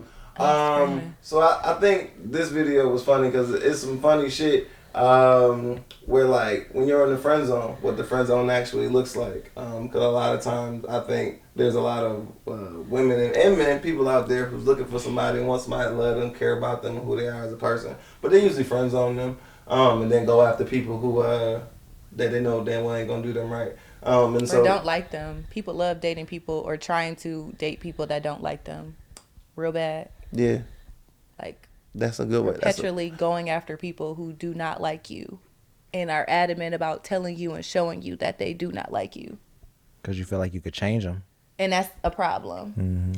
So I think this video was funny because it's some funny shit. Where like when you're in the friend zone, what the friend zone actually looks like. Because a lot of times I think there's a lot of women and men, people out there who's looking for somebody and want somebody to love them, care about them, who they are as a person. But they usually friend zone them, and then go after people who that they know damn well ain't gonna do them right. And so Or don't like them. People love dating people or trying to date people that don't like them real bad. yeah, Like that's a good way. perpetually going after people who do not like you and are adamant about telling you and showing you that they do not like you. Because you feel like you could change them. And that's a problem Mm-hmm.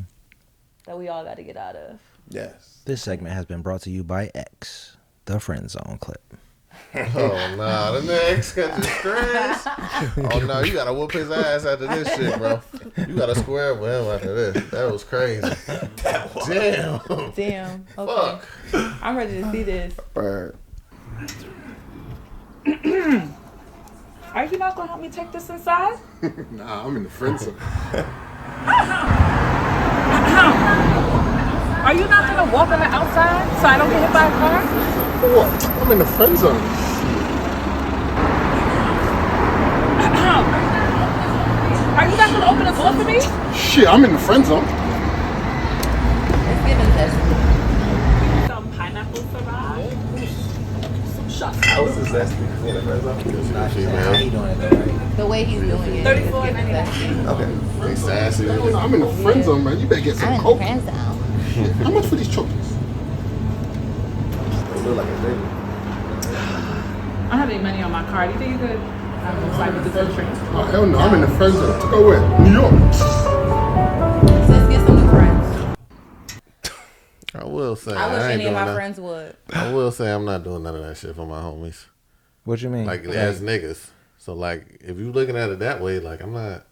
that we all got to get out of. Yes. This segment has been brought to you by X, the friend zone clip. Oh, nah. The next got you stressed. Oh, no. You got to whoop his ass after this shit, bro. You got to square up with him after this. That was crazy. Damn. Damn. Okay. Fuck. I'm ready to see this. Bird. Are you not gonna help me take this inside? Nah, I'm in the friend zone. Are you not gonna walk on the outside so I don't get hit by a car? What? I'm in the friend zone. Are you not gonna open the door for me? Shit, I'm in the friend zone. It's giving zesty. Some pineapple sarage. Some shots. I was zesty in the friend zone. How you doing it though, right? The way he's doing it. is giving zesty. Okay. They sassy. I'm in the friend zone, man. You better get some coke. How much for these chocolates? They look like a baby. I don't have any money on my card. You think you could swipe with this little drink? Oh, hell no. I'm in the friend zone. To go where? New York. Let's get some new friends. I will say. I wish ain't any of doing my that. friends would. I will say I'm not doing none of that shit for my homies. What you mean? Like, as niggas. So, like, if you looking at it that way, like, I'm not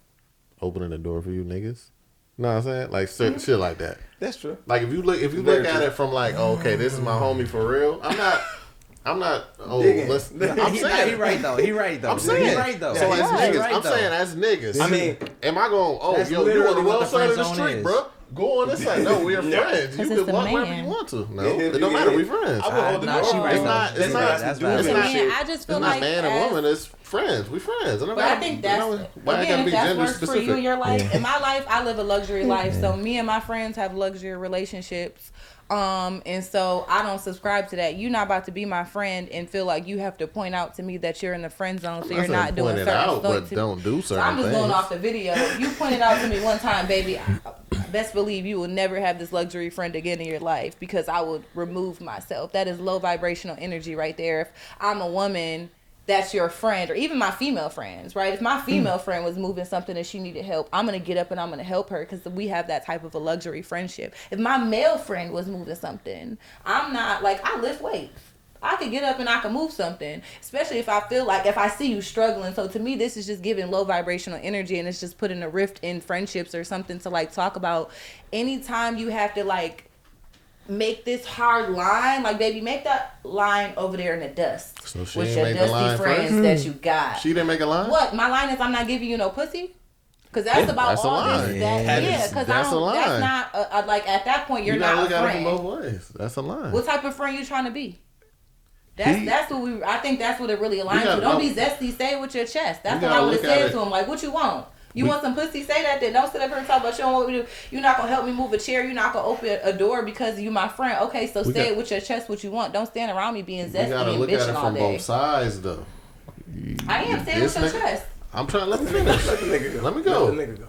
opening the door for you niggas. You know what I'm saying? Like, shit like that. That's true. Like, if you look at it from, like, oh, okay, this is my homie for real. I'm not. Oh, Digging. listen. I'm saying. He right though. I'm saying. He right though. So as He niggas, right, I'm though. saying as niggas. I mean, am I going? Oh, That's yo, you on literally the what wrong the side of the friend zone street, is. bro? Go on this side. No, we're Yeah. friends. You Because can it's a walk wherever man. you want to. No, Yeah, it don't matter. We friends. I would hold the Nah, door. she right It's though. not. It's That's not. valid. It's It's a not. man. I just feel It's like not man and woman. It's friends. We friends. And But I think that's why it gotta again, be if that gender works for you in specific? your life. In my life, I live a luxury life. So me and my friends have luxury relationships. And so I don't subscribe to that. You're not about to be my friend and feel like you have to point out to me that you're in the friend zone, so you're not doing certain out, stuff. but don't do certain So I'm just things. going off the video. You pointed out to me one time, baby. Best believe you will never have this luxury friend again in your life because I would remove myself. That is low vibrational energy right there. If I'm a woman that's your friend, or even my female friends, right? If my female friend was moving something and she needed help, I'm going to get up and I'm going to help her because we have that type of a luxury friendship. If my male friend was moving something, I'm not, like, I lift weights. I could get up and I can move something, especially if I feel like, if I see you struggling. So to me, this is just giving low vibrational energy, and it's just putting a rift in friendships or something to, like, talk about. Anytime you have to, like, make this hard line, like, baby, make that line over there in the dust So she with ain't your make the line dusty friends first? that you got. She didn't make a line? What? My line is, I'm not giving you no pussy? Because that's about that's a all line. this. Yeah, because That's a line. that's not, like, at that point, you're not a look at it friend. from both ways. That's a line. What type of friend you trying to be? That's what I think that's what it really aligns to. Don't be zesty, say it with your chest. That's what I would have said to him. Like, what you want? You want some pussy? Say that then. Don't sit up here and talk about you don't want me to do. You're not going to help me move a chair. You're not going to open a door because you my friend. Okay, so say it with your chest what you want. Don't stand around me being zesty and bitching all day. You got to look at it from both sides, though. I am saying with your chest. I'm trying. Let me finish. Let me go. Let the nigga go.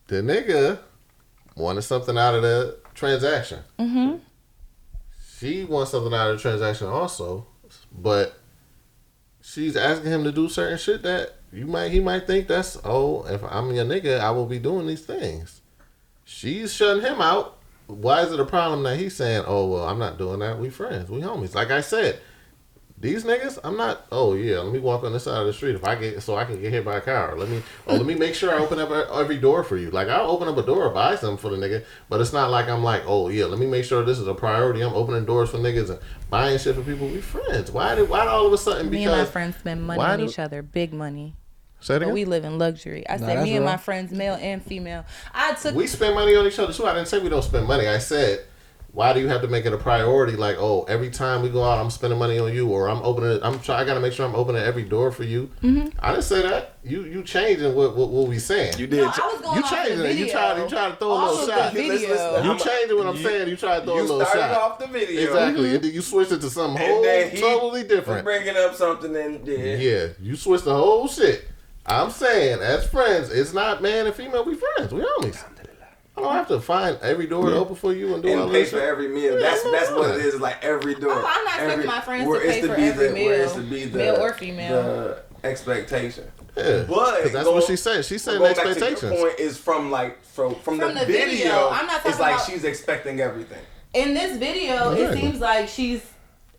The nigga wanted something out of the transaction. Mm-hmm. She wants something out of the transaction also, but she's asking him to do certain shit that he might think that's, oh, if I'm your nigga, I will be doing these things. She's shutting him out. Why is it a problem that he's saying, oh, well, I'm not doing that. We friends. We homies. Like I said, these niggas, I'm not, oh, yeah, let me walk on this side of the street so I can get hit by a car. Let me make sure I open up every door for you. Like, I'll open up a door or buy something for the nigga, but it's not like I'm like, oh, yeah, let me make sure this is a priority. I'm opening doors for niggas and buying shit for people. We friends. Why all of a sudden? Me and my friends spend money on each other, big money. Say it again? But we live in luxury. I said me and my friends, male and female. We spend money on each other too. I didn't say we don't spend money. I said, why do you have to make it a priority? Like, oh, every time we go out, I'm spending money on you, or I'm opening it. I gotta make sure I'm opening every door for you. Mm-hmm. I didn't say that. You changing what we saying. You did. No, I was going you changing it. You tried to throw a little shot. You changing what I'm saying. You tried to throw a little shot. You started off the video. Exactly. Mm-hmm. And then you switched it to something totally different. Bringing up something and yeah, you switched the whole shit. I'm saying, as friends, it's not man and female. We friends. We homies. I don't have to find every door to open for you and do all pay this for shit. every meal. That's what it is. Like every door. Oh, I'm not expecting my friends to pay for every meal, male or female. The expectation. Yeah, but that's what she said. She said expectations. Your point is from the video. I'm not talking it's like about, she's expecting everything. In this video, it seems like she's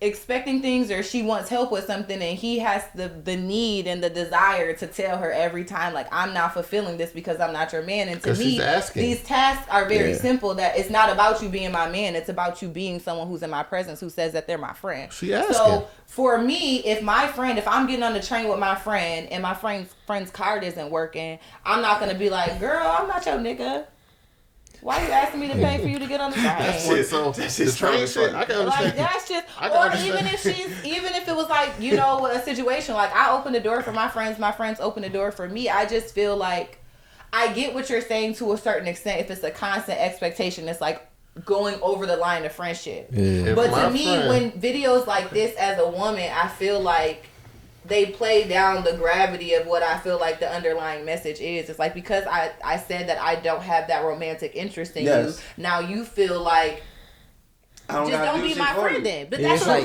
expecting things, or she wants help with something, and he has the need and the desire to tell her every time, like, I'm not fulfilling this because I'm not your man. And to me, these tasks are very simple, that it's not about you being my man, it's about you being someone who's in my presence, who says that they're my friend. She asking. So for me, if I'm getting on the train with my friend and my friend's card isn't working, I'm not gonna be like, girl, I'm not your nigga. Why are you asking me to pay for you to get on the train? The train shit, I can understand. Like, that's just, or even if it was like, a situation like I open the door for my friends open the door for me. I just feel like I get what you're saying to a certain extent. If it's a constant expectation, it's like going over the line of friendship. Yeah. But to me, when videos like this, as a woman, I feel like they play down the gravity of what I feel like the underlying message is. It's like, because I said that I don't have that romantic interest in you, now you feel like just don't be my friend then. But that's my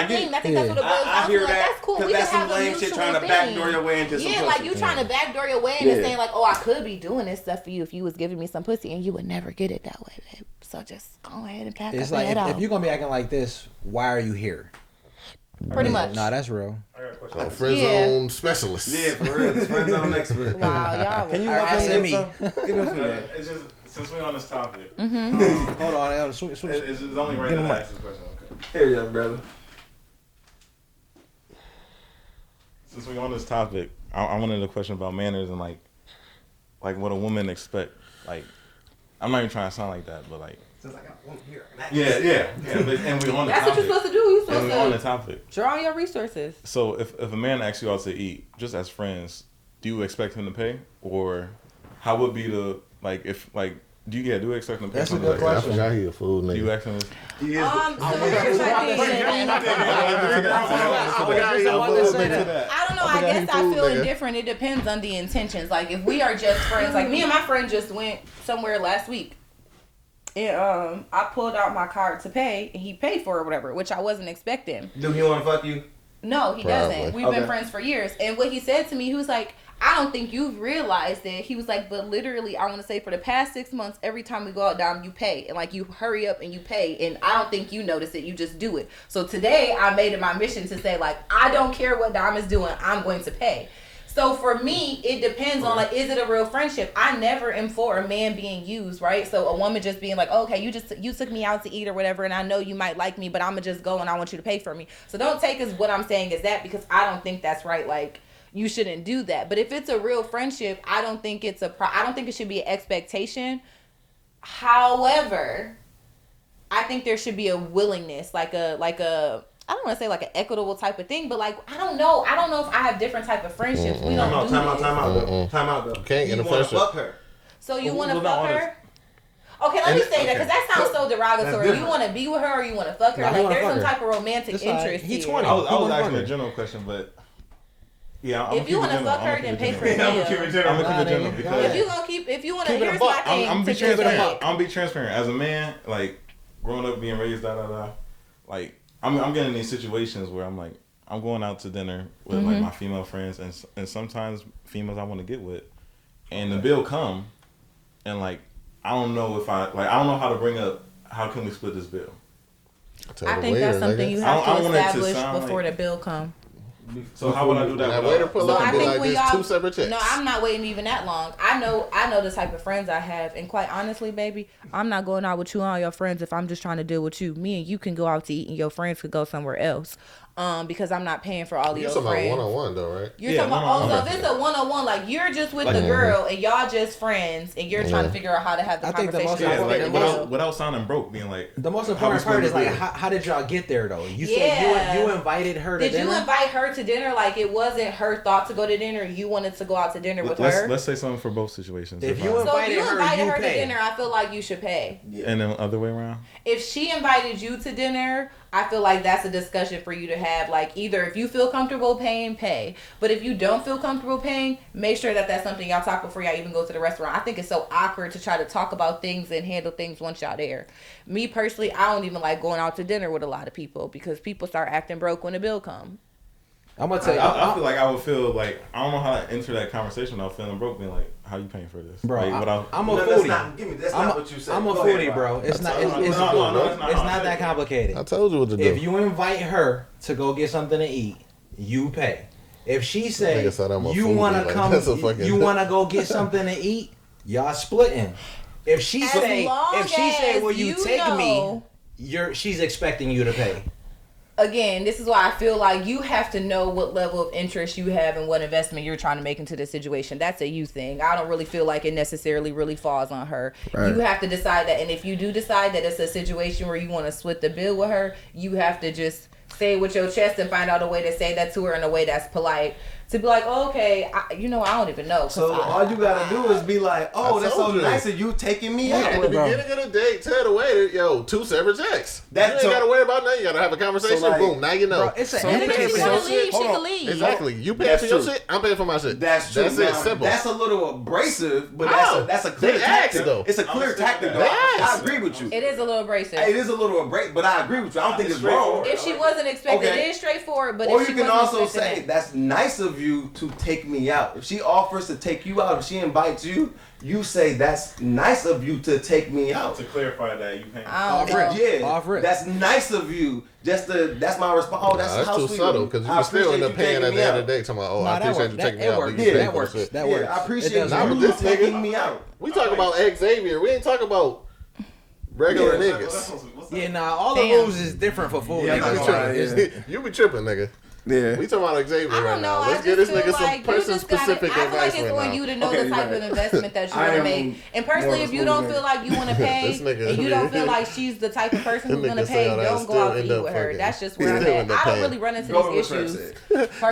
thing. I think that's what it boils down to. Like, that's cool. We can have a mutual thing. Trying to backdoor your way into some pussy. Like you trying to backdoor your way into saying like, oh, I could be doing this stuff for you if you was giving me some pussy, and you would never get it that way, babe. So just go ahead and pack up and head out. If you're gonna be acting like this, why are you here? Pretty much. Nah, that's real. Friend zone specialist. Yeah, for real. Friend zone expert. Wow, y'all. Can you help me? It's just, since we're on this topic. Mm-hmm. Hold on. It's only right to ask this question. Okay. Here, young brother. Since we're on this topic, I wanted a question about manners and like what a woman expect. Like, I'm not even trying to sound like that, but like. Since I got one here. Yeah. But, and we're on the That's topic. What you're supposed to do. You're supposed to. We're on the topic. Draw on your resources. So if a man asks you out to eat, just as friends, do you expect him to pay, or how would be the do you expect him to pay? That's a good question. I forgot he a fool nigga. Do you ask him? I don't know. I guess I feel indifferent. It depends on the intentions. Like if we are just friends, like me and my friend just went somewhere last week. And I pulled out my card to pay, and he paid for it or whatever, which I wasn't expecting. Do he want to fuck you? No, he Probably. doesn't. We've been friends for years. And what he said to me, he was like, I don't think you've realized it. He was like, but literally, I want to say for the past 6 months, every time we go out, Dom, you pay. And like, you hurry up and you pay. And I don't think you notice it. You just do it. So today, I made it my mission to say, like, I don't care what Dom is doing. I'm going to pay. So for me, it depends on, like, is it a real friendship? I never am for a man being used, right? So a woman just being like, okay, you took me out to eat or whatever, and I know you might like me, but I'm going to just go and I want you to pay for me. So don't take as what I'm saying as that, because I don't think that's right. Like, you shouldn't do that. But if it's a real friendship, I don't think it should be an expectation. However, I think there should be a willingness, like a I don't want to say like an equitable type of thing, but like I don't know if I have different type of friendships. We don't do this. Time out though. Can't get a friendship. Fuck her. So you want to fuck her? Okay, let me say that, because that sounds so derogatory. You want to be with her or you want to fuck her? Like there's some type of romantic interest here. He's 20. I was asking a general question, but yeah. If you want to fuck her, then pay for it. I'm gonna keep it general because if you want to, here's my thing. I'm be transparent. I'm be transparent as a man, like growing up being raised, like. I'm getting in these situations where I'm like, I'm going out to dinner with like my female friends, and sometimes females I want to get with, and the bill come, and like I don't know how to bring up how can we split this bill. I think that's something you have to establish before the bill come. So how would I do that? Waiter pull up and be like, there's 2 separate checks. No, I'm not waiting even that long. I know the type of friends I have, and quite honestly, baby, I'm not going out with you and all your friends if I'm just trying to deal with you. Me and you can go out to eat, and your friends could go somewhere else. Because I'm not paying for all of your friends. You're talking about one-on-one though, right? You're talking about, if it's a one-on-one, like you're just with the girl and y'all just friends and you're trying to figure out how to have the conversation. Without sounding broke, being like... The most important part is like, how did y'all get there though? You said you invited her to dinner? Did you invite her to dinner? Like it wasn't her thought to go to dinner, you wanted to go out to dinner with her? Let's say something for both situations. If you invited her to dinner, I feel like you should pay. And then the other way around? If she invited you to dinner, I feel like that's a discussion for you to have. Like either if you feel comfortable paying, pay. But if you don't feel comfortable paying, make sure that that's something y'all talk before y'all even go to the restaurant. I think it's so awkward to try to talk about things and handle things once y'all there. Me personally, I don't even like going out to dinner with a lot of people because people start acting broke when the bill comes. I'm gonna tell you. I feel like I would feel like I don't know how to enter that conversation without feeling broke. Being like, "How you paying for this, bro?" Like, I'm a foodie. That's not what you said. I'm a foodie, bro. It's not that complicated. I told you what to do. If you invite her to go get something to eat, you pay. If she say you wanna come, you wanna go get something to eat, y'all splitting. If she say, "Will you take me?" She's expecting you to pay. Again, this is why I feel like you have to know what level of interest you have and what investment you're trying to make into this situation. That's a you thing. I don't really feel like it necessarily really falls on her. Right. You have to decide that. And if you do decide that it's a situation where you want to split the bill with her, you have to just say it with your chest and find out a way to say that to her in a way that's polite. To be like, oh, okay, I don't even know. So all you gotta do is be like, oh, that's so nice of you taking me out. At the beginning of the date, tell the waiter, 2 separate checks. You ain't gotta worry about nothing. You gotta have a conversation. So like, boom, now you know. Bro, it's an etiquette. She can leave. Exactly. You pay for your shit. I'm paying for my shit. That's true. That's it. Simple. That's a little abrasive, but that's a clear tactic. Though. It's a clear tactic. Though. I agree with you. It is a little abrasive. It is a little abrasive, but I agree with you. I don't think it's wrong. If she wasn't expecting, it is straightforward. But or if you can also say that's nice of you to take me out. If she offers to take you out, if she invites you, you say that's nice of you to take me out. To clarify that you paying. Offer it. That's nice of you. That's my response. Oh, that's how too sweet. Subtle because you can still end up paying at the end of the day. Talking about, I appreciate you taking me out. That works. That works. I appreciate you taking me out. We talk about Xavier. We ain't talking about regular niggas. Yeah, all the rules is different for food. You be tripping, nigga. Yeah. We talking about Xavier right now. Let's get this nigga some person-specific advice. I feel like it's on you to know the type of investment that you want to make. And personally, if you don't feel like you want to pay and you don't feel like she's the type of person who's going to pay, don't go out to eat with her. That's just where I'm at. I don't really run into these issues.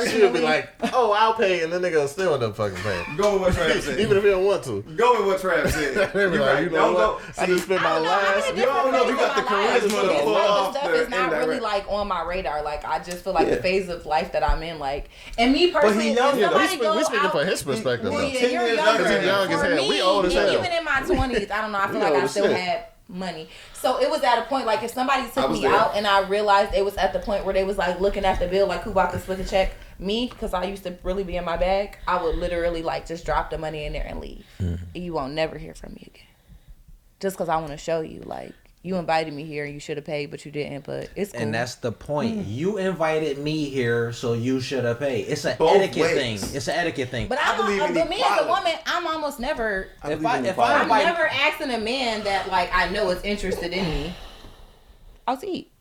She'll be like, oh, I'll pay, and then nigga will still end up fucking paying. Go with what Trav said. Even if he don't want to. Go with what Trav said. You know what? I just spent my last... You don't know. You got the charisma to pull off. Stuff is not really like on my radar. Like I just feel like the phase of life that I'm in. Like, and me personally, we speaking from his perspective. Well, yeah, you're younger. He's young as hell. We old as hell. Even in my 20s, I don't know. I feel like I still had money. So it was at a point like if somebody took me out and I realized it was at the point where they was like looking at the bill like who about to split the check, me, because I used to really be in my bag, I would literally like just drop the money in there and leave. You won't never hear from me again. Just because I want to show you like you invited me here and you should have paid, but you didn't. But it's cool. And that's the point. You invited me here, so you should have paid. It's an etiquette thing. It's an etiquette thing. But but me as a woman, I'm almost never. I'm never asking a man that like I know is interested in me out to eat.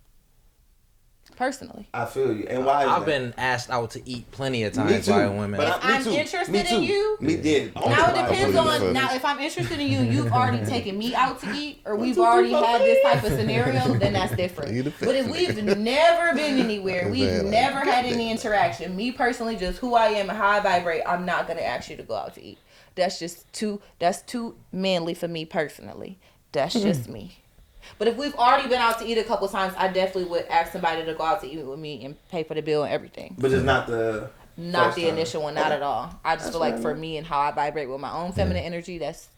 Personally, I feel you. And why? I've been asked out to eat plenty of times by women. But if I'm interested in you, me did. Now it depends on. Now if I'm interested in you, you've already taken me out to eat, or we've already had this type of scenario, then that's different. But if we've never been anywhere, we've never had any interaction. Me personally, just who I am and how I vibrate, I'm not gonna ask you to go out to eat. That's just too manly for me personally. That's just me. But if we've already been out to eat a couple times, I definitely would ask somebody to go out to eat with me and pay for the bill and everything. But it's not the initial one, not at all. I just feel like for me and how I vibrate with my own feminine energy, that's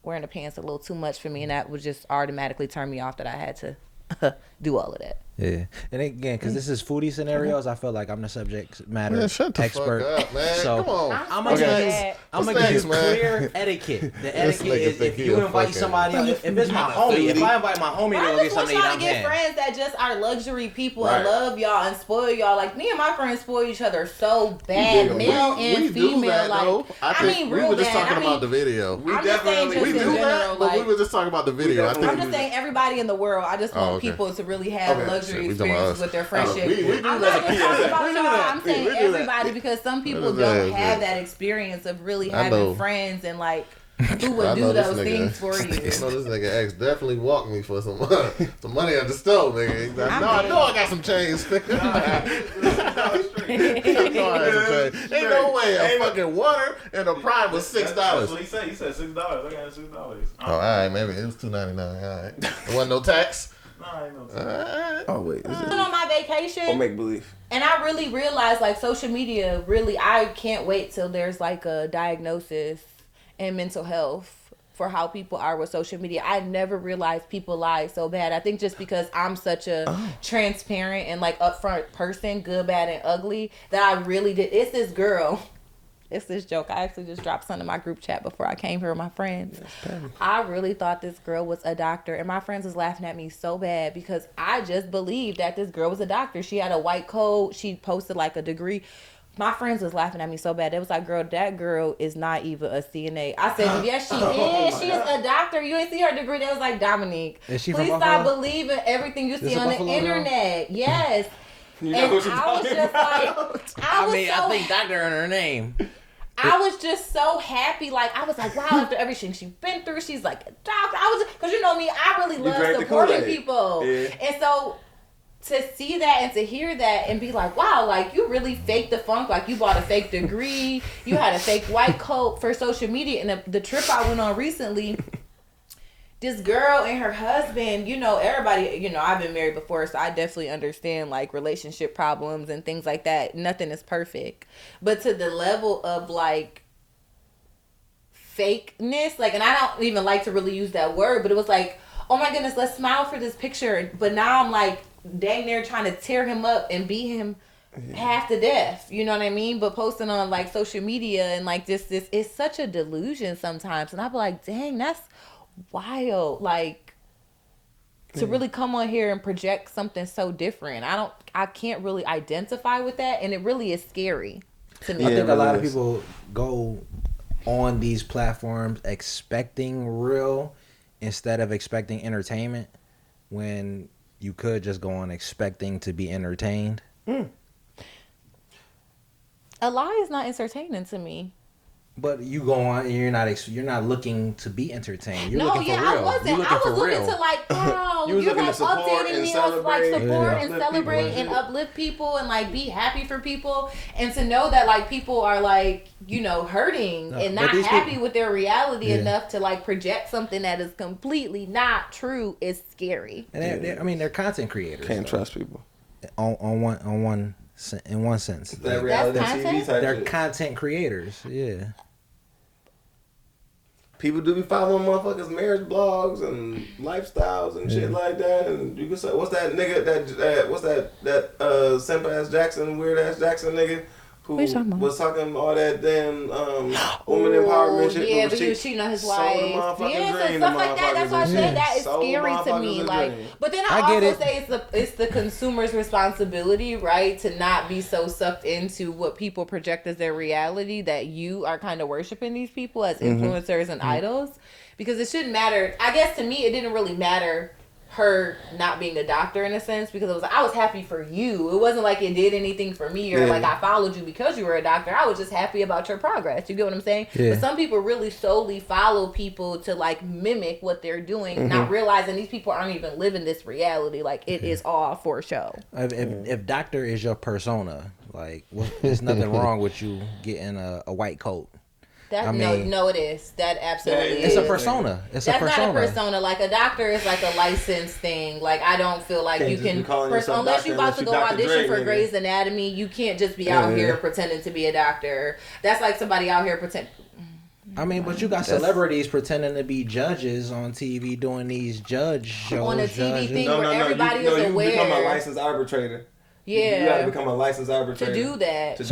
wearing the pants a little too much for me, and that would just automatically turn me off that I had to do all of that. Yeah, and again, because this is foodie scenarios, I feel like I'm the subject matter expert. Fuck up, man. So come on. I'm gonna use clear etiquette. The etiquette is if you invite somebody, if it's my homie, if I invite my homie to go get something to eat, I'm get friends that just are luxury people and love y'all and spoil y'all. Like me and my friends spoil each other so bad, male and female. Like I mean, we were just talking about the video. We definitely do that, but we were just talking about the video. I'm just saying everybody in the world. I just want people to really have luxury experiences with their friendship. I'm saying everybody because some people don't have that experience of really having friends and like who would do those things for you. I know this nigga X definitely walked me for some money at the stove, nigga. I know I got some change. Ain't no way a fucking water and a prime was $6. That's what he said. He said $6. I got $6. Oh, all right, maybe it was $2.99. All right, there wasn't no tax. I ain't no Oh wait, is it on my vacation or make believe? And I really realized like social media really I can't wait till there's like a diagnosis in mental health for how people are with social media. I never realized people lie so bad. I think just because I'm such a transparent and like upfront person, good, bad, and ugly, that I really did. It's this girl. It's this joke. I actually just dropped something in my group chat before I came here with my friends. I really thought this girl was a doctor, and my friends was laughing at me so bad because I just believed that this girl was a doctor. She had a white coat. She posted like a degree. My friends was laughing at me so bad. They was like, girl, that girl is not even a CNA. I said, yes, she is. She is a doctor. You ain't see her degree. They was like, Dominique, please stop believing everything you see on the internet. Girl? Yes. You know what I was just like, I think doctor in her name. I was just so happy. Like, I was like, wow, after everything she's been through, she's like a doctor. Because you know me, I really love supporting people. Yeah. And so to see that and to hear that and be like, wow, like you really faked the funk. Like you bought a fake degree. You had a fake white coat for social media. And the trip I went on recently, this girl and her husband, you know, everybody, you know, I've been married before, so I definitely understand like relationship problems and things like that. Nothing is perfect. But to the level of like fakeness, like, and I don't even like to really use that word, but it was like, oh my goodness, let's smile for this picture. But now I'm like dang near trying to tear him up and beat him half to death. You know what I mean? But posting on like social media and like this it's such a delusion sometimes. And I'll be like, dang, that's wild. Like to really come on here and project something so different. I can't really identify with that, and it really is scary to me. I think a lot of people go on these platforms expecting real instead of expecting entertainment, when you could just go on expecting to be entertained. A lie is not entertaining to me. But you go on and you're not looking to be entertained. You're looking for real. I wasn't. I was looking to like, wow, you're like updating me on like support and celebrate and uplift people and like be happy for people, and to know that like people are like, you know, hurting and not happy with their reality enough to like project something that is completely not true is scary. And they're content creators. Can't trust people. In one sense. That reality TV type they're shit. content creators. Yeah. people do be following motherfuckers' marriage blogs and lifestyles and shit like that. And you can say, what's that nigga? What's that simp ass Jackson, weird ass Jackson nigga? Who was talking all that damn woman empowerment shit? Yeah, but he was cheating on his wife. Yeah, so stuff like that. That's why I said that is scary to me. Like, but then I also say it's the consumer's responsibility, right, to not be so sucked into what people project as their reality that you are kind of worshiping these people as influencers and idols, because it shouldn't matter. I guess to me, it didn't really matter her not being a doctor in a sense, because I was happy for you. It wasn't like it did anything for me or like I followed you because you were a doctor. I was just happy about your progress. You get what I'm saying? Yeah. But some people really solely follow people to like mimic what they're doing, not realizing these people aren't even living this reality. Like it is all for show. If doctor is your persona, like there's nothing wrong with you getting a white coat. No, it is. That absolutely is. It's a persona. That's not a persona. Like a doctor is like a licensed thing. Like I don't feel like you can, unless you're about to go audition for Grey's Anatomy, you can't just be out here pretending to be a doctor. That's like somebody out here pretend. I mean, but you got celebrities pretending to be judges on TV doing these judge shows. On a TV thing where everybody is aware. You become a licensed arbitrator. Yeah. You gotta become a licensed arbitrator. To do that.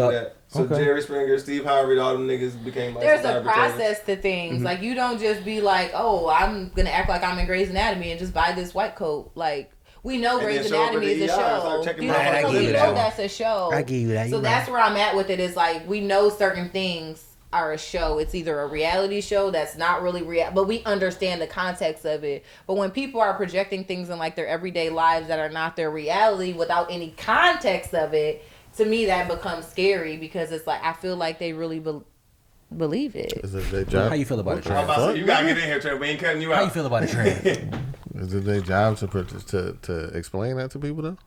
So Jerry Springer, Steve Harvey, all them niggas became licensed arbitrators. There's a process to things. Like, you don't just be like, oh, I'm going to act like I'm in Grey's Anatomy and just buy this white coat. Like, we know Grey's Anatomy is a show. You know that's a show. I give you that. So that's where I'm at with it, is like, we know certain things are a show. It's either a reality show that's not really real, but we understand the context of it. But when people are projecting things in like their everyday lives that are not their reality without any context of it, to me that becomes scary, because it's like I feel like they really believe it. Is it their job? How you feel about it, Trey? You gotta get in here, Trey. We ain't cutting you out. How you feel about it, Trey? Is it their job to explain that to people though?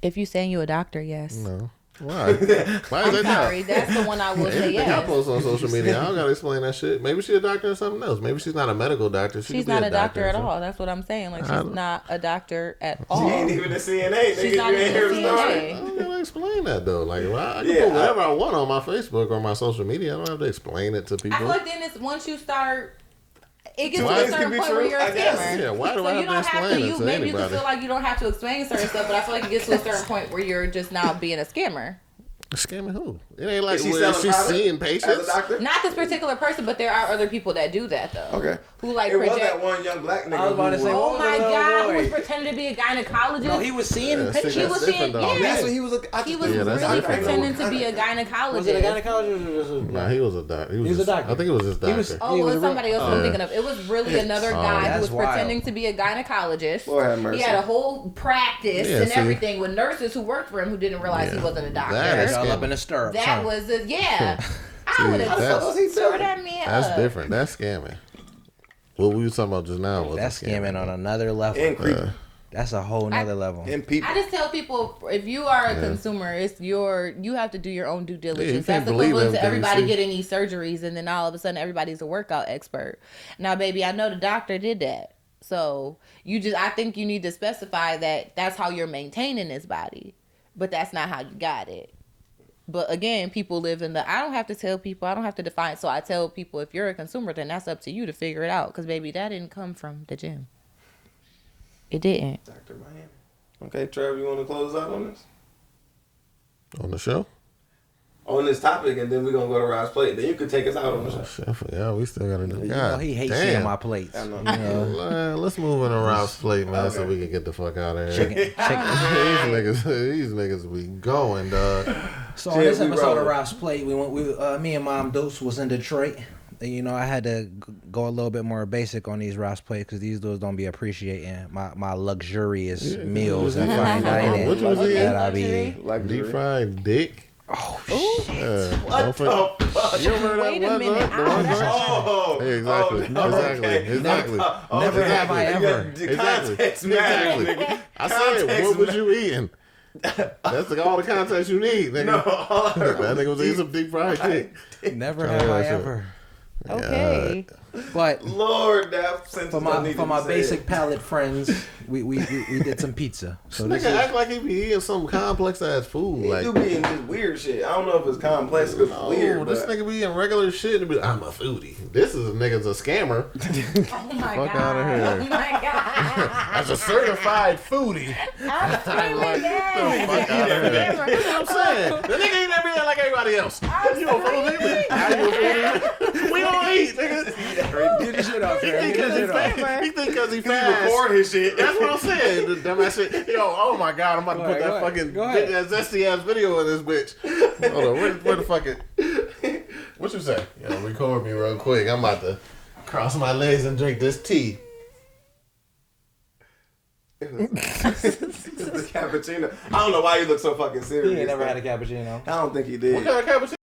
If you saying you a doctor, yes. No. Why? Why is that sorry, that's the one I will say yes. I post on social media. I don't gotta explain that shit. Maybe she's a doctor or something else. Maybe she's not a medical doctor. She's not a doctor at all. That's what I'm saying. Like, she's not a doctor at all. She ain't even a CNA. She's not even a CNA. I don't gotta explain that though. Like, I can put whatever I want on my Facebook or my social media. I don't have to explain it to people. I feel like then it's once you start. It gets to a certain point where you're a scammer. Yeah, why do I have to explain it to anybody? Maybe you can feel like you don't have to explain certain stuff, but I feel like it gets to a certain point where you're just now being a scammer. Scamming who? It ain't like she's seeing patients. Not this particular person, but there are other people that do that though. Okay. Who like it project. Was that one young black nigga. I was about to say, oh my God, who was pretending to be a gynecologist? No, he was seeing. He was seeing. Yeah. That's what he was. He was really pretending to be a gynecologist. Was it a gynecologist? Nah, he was a doctor. He was a doctor. I think it was his doctor. It was somebody else I'm thinking of. It was really another guy who was pretending to be a gynecologist. Lord have mercy. He had a whole practice and everything with nurses who worked for him who didn't realize he wasn't a doctor. All up in the stirrups. That was I would have tore that man up. That's different. That's scamming. What we were talking about just now was that's scamming on another level. That's a whole nother level. I just tell people, if you are a consumer, it's you have to do your own due diligence. That's equivalent to everybody getting these surgeries, and then all of a sudden everybody's a workout expert. Now, baby, I know the doctor did that. So I think you need to specify that that's how you're maintaining this body, but that's not how you got it. But again, people live in I don't have to tell people, I don't have to define. So I tell people, if you're a consumer, then that's up to you to figure it out. Because, baby, that didn't come from the gym. It didn't. Dr. Miami. Okay, Trevor, you want to close out on this? On the show? On this topic, and then we're going to go to Rob's plate. Then you could take us out on the show. Chef, yeah, we still got to do that. He hates seeing my plates. I know. Let's move into Rob's plate, man, so we can get the fuck out of here. These niggas be going, dog. So on this episode of Rob's plate, me and Mom Dose was in Detroit. And, I had to go a little bit more basic on these Rob's plates because these dudes don't be appreciating my luxurious meals and fine dining. What was that I be deep fried dick. Oh shit! What the fuck? You remember Wait that a minute. Exactly. Never have I ever. Exactly. I said, what was you eating? That's all the context you need, nigga. No, all I heard that nigga was eating some deep fried dick. Never have I ever. Okay. But Lord, that sentence for don't need to my be basic said. palate friends, we did some pizza. So This this nigga is act like he be eating some complex ass food. He Like, do be eating this weird shit. I don't know if it's complex or oh, weird, this but nigga be eating regular shit and be like, I'm a foodie. This is a nigga's a scammer. Oh my Fuck god. outta here. Oh my god. As a certified foodie. I'm screaming, yes. Fuck out of here. That's what I'm saying. The nigga ain't never eat like everybody else. You a foodie? How you a foodie? We don't eat, nigga. get this shit off He there. think Get cause this he shit off. he think cause he he fast. record his shit. That's what I'm saying. The dumbass shit. Yo, oh my god, I'm about to put that fucking big ass zesty ass video in this bitch. Hold on, where the fuck it? What you say? Yo, record me real quick. I'm about to cross my legs and drink this tea. It's the cappuccino. I don't know why you look so fucking serious. He ain't never had a cappuccino. I don't think he did. What kind of cappuccino?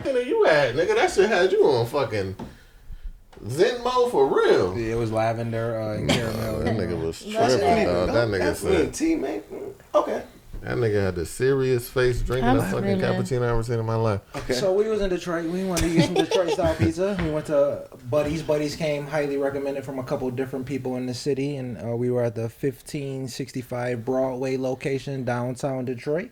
You had, nigga, that shit had you on fucking Zenmo for real. Yeah, it was lavender and caramel. That nigga was tripping, that. dog. That nigga That's me and said, tea, man. Okay. that nigga had the serious face drinking I'm a fucking screaming. cappuccino I ever seen in my life. Okay. So we was in Detroit. We wanted to eat some Detroit style pizza. We went to Buddy's. Buddy's came highly recommended from a couple different people in the city, and we were at the 1565 Broadway location downtown Detroit.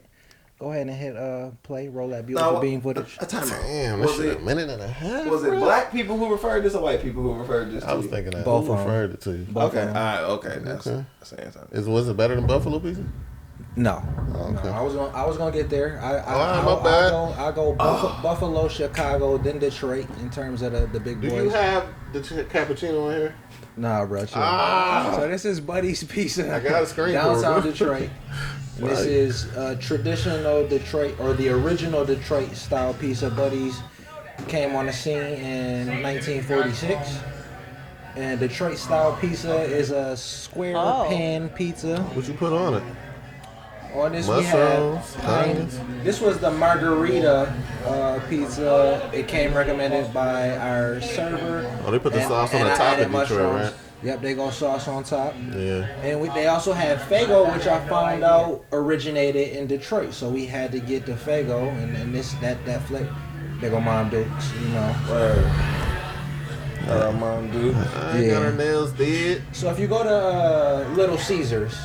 Go ahead and hit play. Roll that beautiful beam footage. A timer. Damn, that Was shit it- a minute and a half. Was it bro? black people who referred this or white people who referred this to I was you? thinking that. Both Who of 'em. referred it to you? Both Okay. of All 'em. right. Okay. That's Okay. saying something. Was it better than Buffalo pizza? No. Oh, okay. No, I was gonna get there. my bad. I go Buffalo, Chicago, then Detroit in terms of the big Do boys. you have the cappuccino in here? Nah, bro. Chill. Ah. So this is Buddy's Pizza. I got a screen downtown for it. Detroit. And this Right. is traditional Detroit or the original Detroit style pizza. Buddy's came on the scene in 1946. And Detroit style pizza is a square pan pizza. What you put on it? On this Mushrooms, we have onions. this was the margarita pizza. It came recommended by our server. Oh, they put the And- sauce on and the I top added in Detroit, mushrooms. right? Yep, they go sauce on top. Yeah. And they also have Fago, which I found out originated in Detroit. So we had to get the Fago, and that flavor. They go mom dukes, you know. Mom, dude. I ain't got her nails did. So if you go to Little Caesars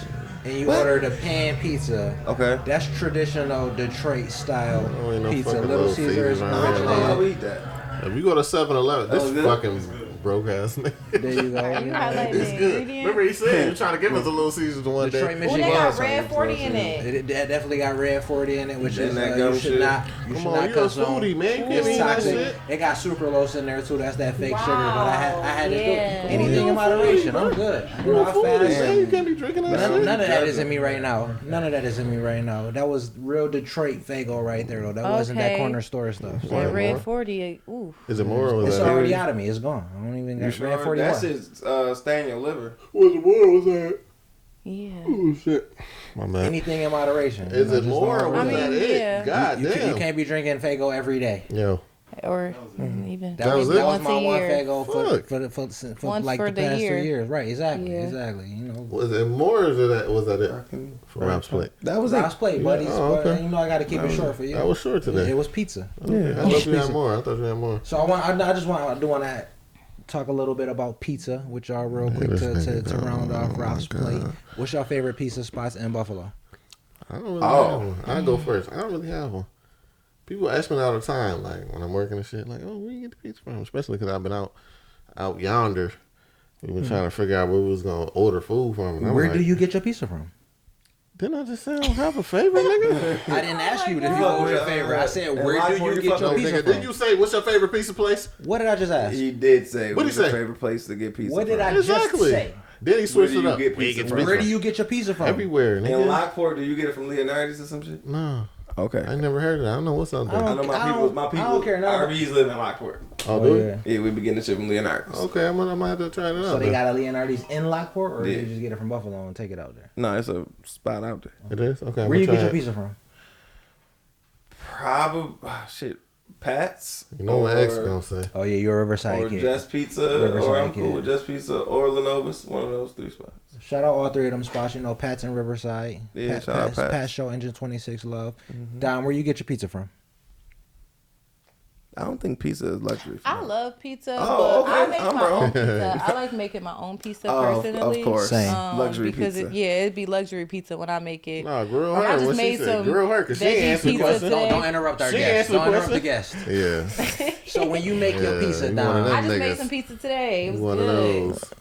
and you order the pan pizza, Okay. that's traditional Detroit style Oh, ain't no pizza. fucking Little Little Caesars Caesars around here. I'll originated. eat that. If you go to 7-Eleven, this Oh, good? fucking broke ass nigga. There you go. Are you highlighting It's the good. ingredients? Remember he said you're trying to give us a Little Caesars one Detroit, day. Oh, Michigan. they got was red hungry 40 for in it, it. It definitely got red 40 in it, which And is that you gum should shit. not Come should on, not you a consume. foodie, man. You can't It's eat that toxic. shit. It got sucralose in there too. That's that fake sugar. But I had to do Yeah. anything in moderation. I'm good. You know, I Foodie, man. fast. You can't be drinking that None shit. of that is in me right now. None of that is in me right now. That was real Detroit Fago right there, though. That wasn't that Okay. corner store stuff. So That red more? 40, ooh. Is it more or was it's that? already out of me. It's gone. I don't even got red 40 That more. shit's stay in your liver. Was it more or was that? Yeah. Oh shit. My man. Anything in moderation. Is You know, it just more or don't- was I mean, that it? yeah. God you damn. can't be drinking Fago every day. Yo. Or even That was it? That was once my a one year. Fago Fuck. for Once like for the the past year. 3 years. Right, exactly, Yeah. exactly. You know, Was it more or was that it? For Rob's plate. That was Rob's plate, buddies. Oh, okay. But, you know, I got to keep it short for you. I was short today. It was pizza. Okay. I thought you had more. I thought you had more. So I just want to talk a little bit about pizza, with y'all real quick to round off Rob's plate. What's your favorite pizza spots in Buffalo? I don't really have one. I'll go first. I don't really have one. People ask me all the time, like when I'm working and shit, like, oh, where you get the pizza from? Especially because I've been out yonder. We've been trying to figure out where we was going to order food from. And I'm Where like, do you get your pizza from? Didn't I just say I don't have a favorite, nigga? I didn't ask you if you was your favorite. I said, where do you get your No, pizza nigga, from? didn't you say, what's your favorite pizza place? What did I just ask? He did say What'd what's he your say? favorite place to get pizza What did from? I just Exactly. say? Then he switched Where do it you up. get Where you pizza get from? pizza Where do you get your pizza from? Everywhere, nigga. In Lockport, do you get it from Leonardo's or some shit? No. Okay. I never heard of that. I don't know what's out there. I know my people. I don't care nothing. RVs live in Lockport. Oh, do yeah. Yeah, we be getting the shit from Leonardo's. Okay, I might have to try it out. So they then. got a Leonardo's in Lockport, or Yeah. you just get it from Buffalo and take it out there? No, it's a spot out there. It is? Okay. Where you try get your it. pizza from? Probably shit. Pat's. You know what X gonna say? Oh yeah, you're a Riverside Or kid. Just Pizza, Riverside or I'm kid. cool with Just Pizza, or Lenovis. One of those 3 spots. Shout out all 3 of them spots. You know, Pat's and Riverside. Yeah, shout out Pat's. Pat's Show, Engine 26 Love. Don, where you get your pizza from? I don't think pizza is luxury. I love pizza, Oh, but I okay. make I'm my wrong. own pizza. I like making my own pizza Oh, personally. of course. Same. Luxury because pizza. it'd be luxury pizza when I make it. Nah, grill I her. just What she made said? some Grill her, cause she ain't veggie answered the pizza question. today. Don't interrupt our She guest. answered the Don't interrupt the question. guest. Yeah. So when you make your Yeah, pizza, you one of Don, them. I just made niggas. some pizza today. It was One good. of those.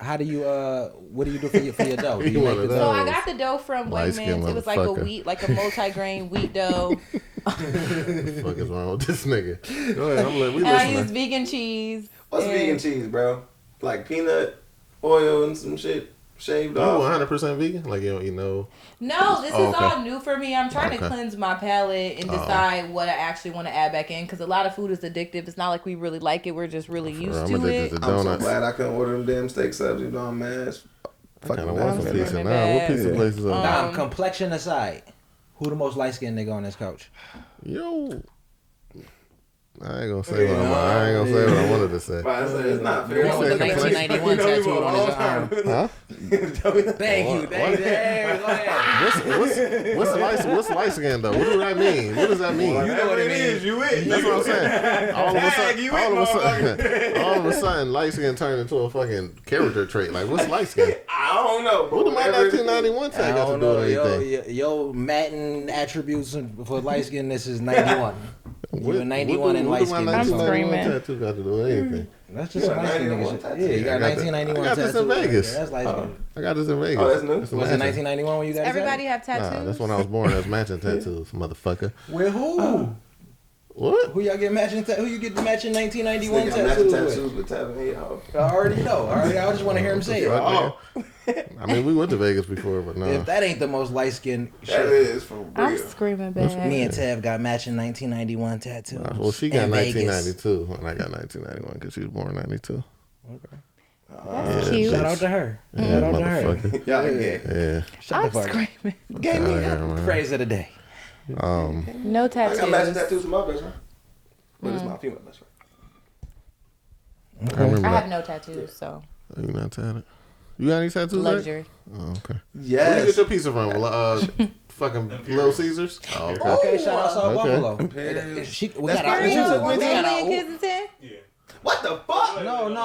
how do you what do you do for your dough? Do You you one make of the those. So I got the dough from Light-skinned Wegmans. It was like a motherfucker. wheat, like a multi-grain wheat dough. What the fuck is wrong with this nigga? Go ahead. We And I used listening. vegan cheese. What's and- vegan cheese, bro? Like peanut oil and some shit shaved You off. 100% vegan? Like you don't eat no. No, this Oh, is okay. all new for me. I'm trying to Okay. cleanse my palate and decide what I actually want to add back in because a lot of food is addictive. It's not like we really like it. We're just really used I'm to addicted it. to I'm so donuts. glad I couldn't order them damn steak subs. You know I'm mad. I kind of want some I'm pizza screaming now. What bad. pizza places are? Don, complexion aside, who the most light skinned nigga on this couch? Yo. I ain't gonna say what I ain't gonna say what I wanted to say. But I said it's not The fair. one with the 1991 tattoo on his arm. Huh? Thank you. Thank you. Hey, go ahead. What's light skin though? What does that mean? What does that mean? You know what it is. You it. That's what I'm saying. All of a it, sudden, light skin turned into a fucking character trait. Like, what's light skin? I don't know. What do my whatever it is. 1991 I tag got to don't do know. with anything? Yo, Matin attributes for light skin. This is 91. You a 91 and light skin. I'm What screaming. tattoo got to do with anything? That's just You a got light skin 91 nigga. tattoo. Yeah, you got I got that- 1991 I got this tattoo. in Vegas. Yeah, that's light skin. I got this in Vegas. Oh, that's new? It's a Was it matching. 1991 when you got it? Everybody have tattoos. Nah, that's when I was born. That's matching tattoos, motherfucker. With who? What? Who y'all get matching? Who you get the matching 1991 Nigga, I'm matching tattoos tattoos with? with tapping y'all. I already know. I just want to hear him say it. Oh. I mean, we went to Vegas before, but no. If that ain't the most light skinned That shit. is for real. I'm screaming bad. Me and Tev got matching 1991 tattoos. Well, she got in Vegas. 1992, and I got 1991 because she was born in 92. That's cute. Shout out to her. Yeah, Shout out to her. motherfucker. Y'all gay. Yeah. Shut the I'm fuck up. screaming. Gave me Yeah, the man. phrase of the day. No I got matching tattoos. tattoos with my best friend. But it's my female best friend. I remember I that. have no tattoos, so Oh, you not tatted? You got any tattoos? Zach? luxury. Oh, okay. Where you Yes. get your pizza from? Fucking Little Caesars? Oh, okay. Okay, shout out South Okay. Buffalo. Imperial. We got our Imperial. own. Went We to got our in own. Kensington? What the fuck? No. Imperial?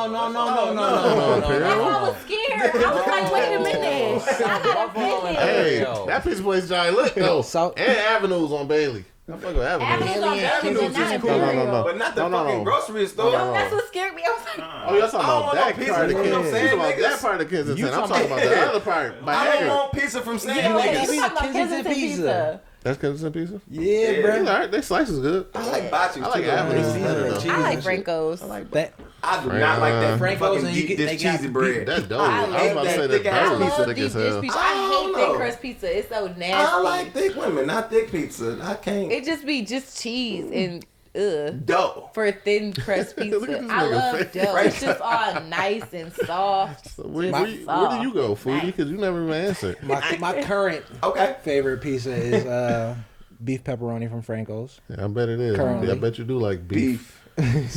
I was scared. I was like, wait a minute. I got offended. Hey, Yo. that pizza place giant lit though. South- And Avenues on Bailey. I fuck with Avenues. Avenues on Avenues Bailey, but not is cool. Imperial. No. But not the No. fucking grocery store. No, that's what scared me. I was like, Oh, you're talking I don't about want that no pizza part of from them Kensington. same You talking about niggas. that part of Kensington. You I'm talking talking about about- the other part by I don't Haggard. want pizza from Sam yeah, wait, niggas. you talking about Kensington Kensington pizza. pizza. That's Kensington pizza? Yeah, It's bro. alright. They slice is good. I like Bocce's I like too. Avenues Yeah. better though. Cheese I like and shit. Franco's. That I do not like that Franco's fucking and you deep get- they dish got cheesy the bread. That dough. I I was hate about to that say thick that ass dough I is love thick deep as dish hell. pizza. I I don't hate know. thick crust pizza. It's so nasty. I like thick women, not thick pizza. I can't. It just be just cheese and Dough. for thin crust pizza. Look at this I nigga love face. dough. It's just all nice and soft. So where My do you go, Foodie? Because you never even answered. my current Okay. favorite pizza is beef pepperoni from Franco's. Yeah, I bet it is. Currently. I bet you do like beef.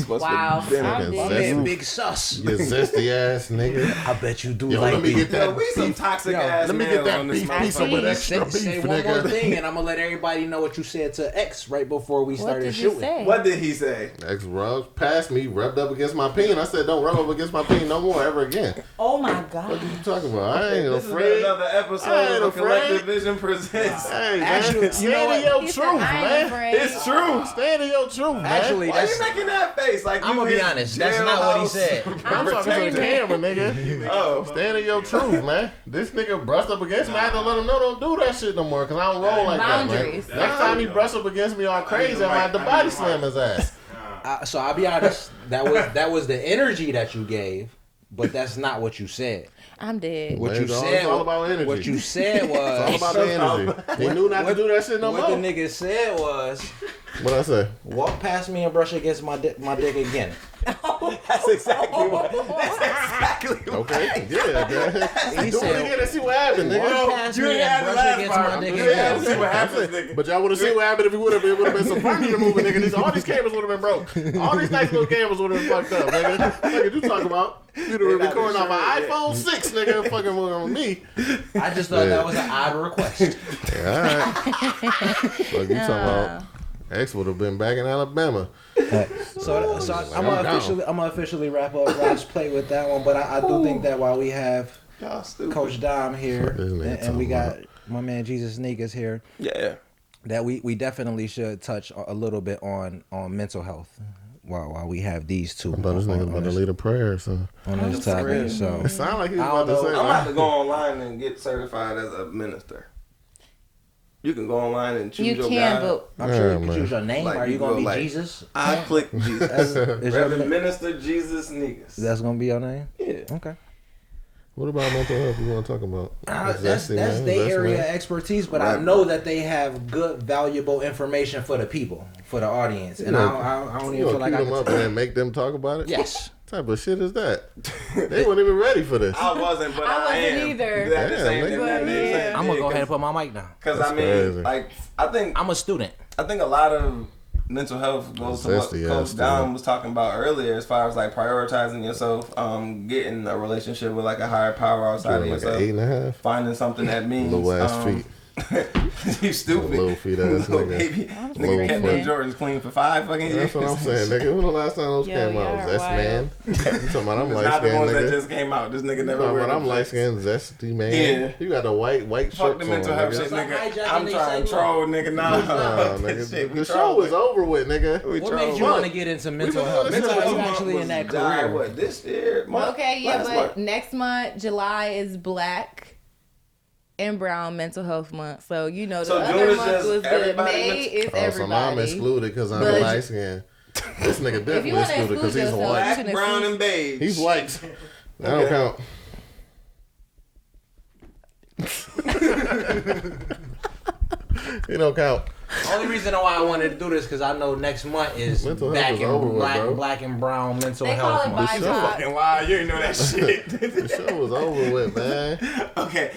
Wow. dinner. I'm Okay, dead. zest- Big sus. You zesty ass nigga. I bet you do Yo, like let me beef. get that Yo, we some beef. toxic Yo, ass Let me get males that on this beef motherfucker. pizza with extra Say beef, one more nigga. thing, and I'm gonna let everybody know what you said to X right before we What started did you shooting. say? What did he say? Ex rubbed past me, rubbed up against my peen. I said, don't rub up against my peen no more ever again. Oh my What god. are you talking about? I ain't This has been afraid. another I ain't episode of afraid. Collective Vision Presents. Hey, Actually, man, you know stand what? in your He truth, said, I ain't man. afraid. It's true. Stand in your truth, man. Actually, Why you that's making that face? Like I'm you gonna be his honest. That's not what he jailhouse said. I'm talking to the camera, nigga. Oh, Stand in your truth, man. This nigga brushed up against me. I had to let him know don't do that shit no more because I don't roll like Boundaries. that, man. Next time he brushed up against me all crazy, I might have to body slam his ass. So I'll be honest. That was the energy that you gave, but that's not what you said. I'm dead. What Man, you it's all- said. it's all about energy. What you said It's all was. about the energy. He knew not to do that shit no What the more. nigga said was, What I say? walk past me and brush against my dick again. Oh That's exactly what. Okay, yeah. He Do it said, again and see what happens, nigga. pass You me ain't and had the brush last against part. my dick Yeah, again. see what happens, nigga. But y'all would have seen what happened if it would have been some furniture moving, nigga. All these cameras would have been broke. All these nice little cameras would have been fucked up, nigga. What you talking about? You'd have been recording off an iPhone 6, nigga, fucking moving with me. I just thought that was an odd request. Yeah, all right. What you talking about? X would have been back in Alabama. So I'm gonna officially wrap up Rob's plate with that one. But I do think that while we have Coach Dom here and we got my man Jesus Sneakers here, that we definitely should touch a little bit on mental health while we have these two. But this nigga about to lead a prayer, so on this topic. So it sounds like he's about to say. I'm about to go online and get certified as a minister. You can go online and choose your God. But I'm sure you can choose your name. Are you gonna be Jesus? I click Jesus. Reverend Minister Jesus Niggas. That's gonna be your name? Yeah. Okay. What about mental health you want to talk about? That's their area of expertise, but I know that they have good, valuable information for the people, for the audience, and I don't even feel like I them up and make them talk about it. Yes. What type of shit is that? They weren't even ready for this. I wasn't, but I wasn't either. I'm gonna go ahead and put my mic down. Because I mean, crazy. like, I think I'm a student. I think a lot of mental health goes to what Coach Dom was talking about earlier, as far as like prioritizing yourself, getting a relationship with like a higher power outside of yourself, 8.5, finding something that means little ass feet. You stupid. Little feet ass little nigga. baby. Nigga kept them Jordans clean for 5 fucking years. That's what I'm saying, nigga. When the last time those came out? S-Man. You talking about I'm light not the skinned ones nigga. that just came out. This nigga never But wear I'm light skinned, zesty man. Yeah. You got the white Fuck shorts the mental on, health nigga. shit, nigga. I'm trying to troll, nigga. Nah, nigga. shit, The show is over with, nigga. What made you want to get into mental health? Mental health actually in that career. What, this year? Okay, yeah, but next month, July, is Black and Brown Mental Health Month. So, you know, the other month was good. May is everybody. So I'm excluded because I'm light skinned. This nigga definitely excluded because he's white. Black, brown, and beige. He's white. That don't count. He don't count. Only reason why I wanted to do this because I know next month is black and brown mental health month. You fucking wild. You didn't know that shit. The show was over with, man. Okay.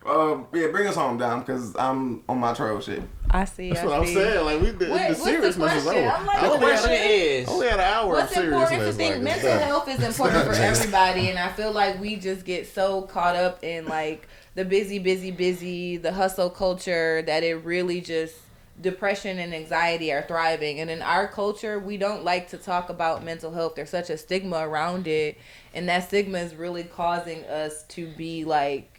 Yeah, bring us home, Dom, because I'm on my troll shit. I see. That's what I'm saying. Like, the seriousness is over. The question is, only had an hour what's of seriousness. important to think, mental health is important for everybody, and I feel like we just get so caught up in like the busy, the hustle culture that it really just depression and anxiety are thriving. And in our culture, we don't like to talk about mental health. There's such a stigma around it, and that stigma is really causing us to be like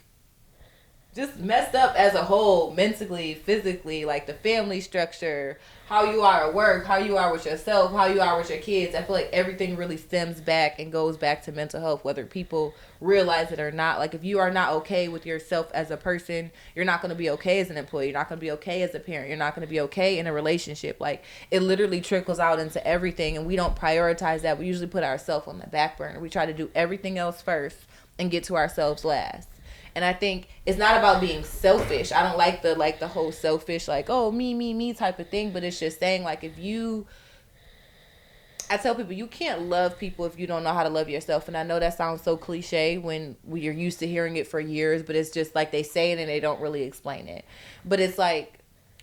just messed up as a whole, mentally, physically, like the family structure, how you are at work, how you are with yourself, how you are with your kids. I feel like everything really stems back and goes back to mental health, whether people realize it or not. Like, if you are not okay with yourself as a person, you're not going to be okay as an employee. You're not going to be okay as a parent. You're not going to be okay in a relationship. Like, it literally trickles out into everything, and we don't prioritize that. We usually put ourselves on the back burner. We try to do everything else first and get to ourselves last. And I think it's not about being selfish. I don't like the whole selfish, like, oh, me type of thing. But it's just saying, like, I tell people, you can't love people if you don't know how to love yourself. And I know that sounds so cliche when you're used to hearing it for years, but it's just like they say it and they don't really explain it. But it's like,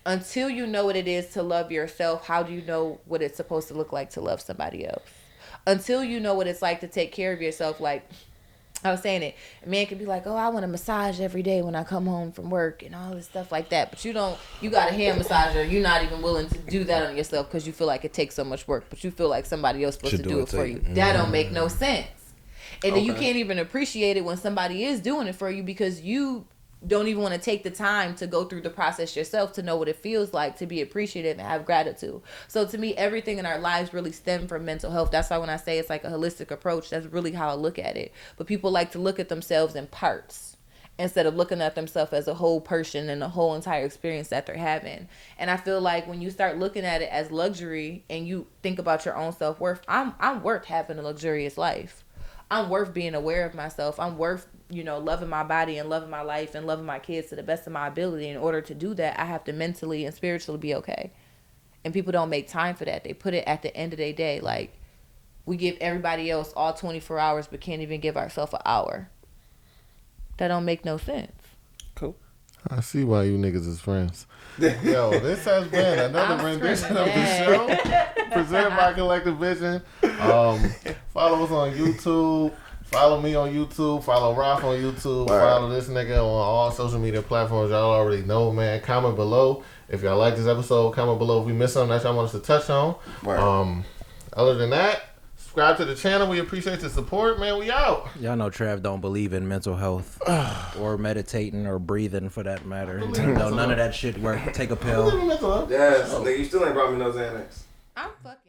until you know what it is to love yourself, how do you know what it's supposed to look like to love somebody else? Until you know what it's like to take care of yourself, like I was saying it, a man could be like, oh, I want a massage every day when I come home from work and all this stuff like that. But you got a hand massager. You're not even willing to do that on yourself because you feel like it takes so much work. But you feel like somebody else is supposed to do it for you. Mm-hmm. That don't make no sense. And then you can't even appreciate it when somebody is doing it for you because you don't even want to take the time to go through the process yourself to know what it feels like to be appreciative and have gratitude. So to me, everything in our lives really stem from mental health. That's why when I say it's like a holistic approach, that's really how I look at it. But people like to look at themselves in parts instead of looking at themselves as a whole person and the whole entire experience that they're having. And I feel like when you start looking at it as luxury and you think about your own self-worth, I'm worth having a luxurious life. I'm worth being aware of myself. I'm worth, loving my body and loving my life and loving my kids to the best of my ability. In order to do that, I have to mentally and spiritually be okay. And people don't make time for that. They put it at the end of their day. Like, we give everybody else all 24 hours but can't even give ourselves an hour. That don't make no sense. Cool. I see why you niggas is friends. Yo, this has been another rendition of the show presented by Collective Vision. Follow us on YouTube. Follow me on YouTube. Follow Ralph on YouTube. Follow this nigga on all social media platforms. Y'all already know, man. Comment below if y'all like this episode. Comment below if we missed something that y'all want us to touch on. Other than that, subscribe to the channel. We appreciate the support, man. We out. Y'all know Trav don't believe in mental health or meditating or breathing for that matter. No, none of that shit work. Take a pill. Yes, nigga, you still ain't brought me no Xanax. I'm fucking.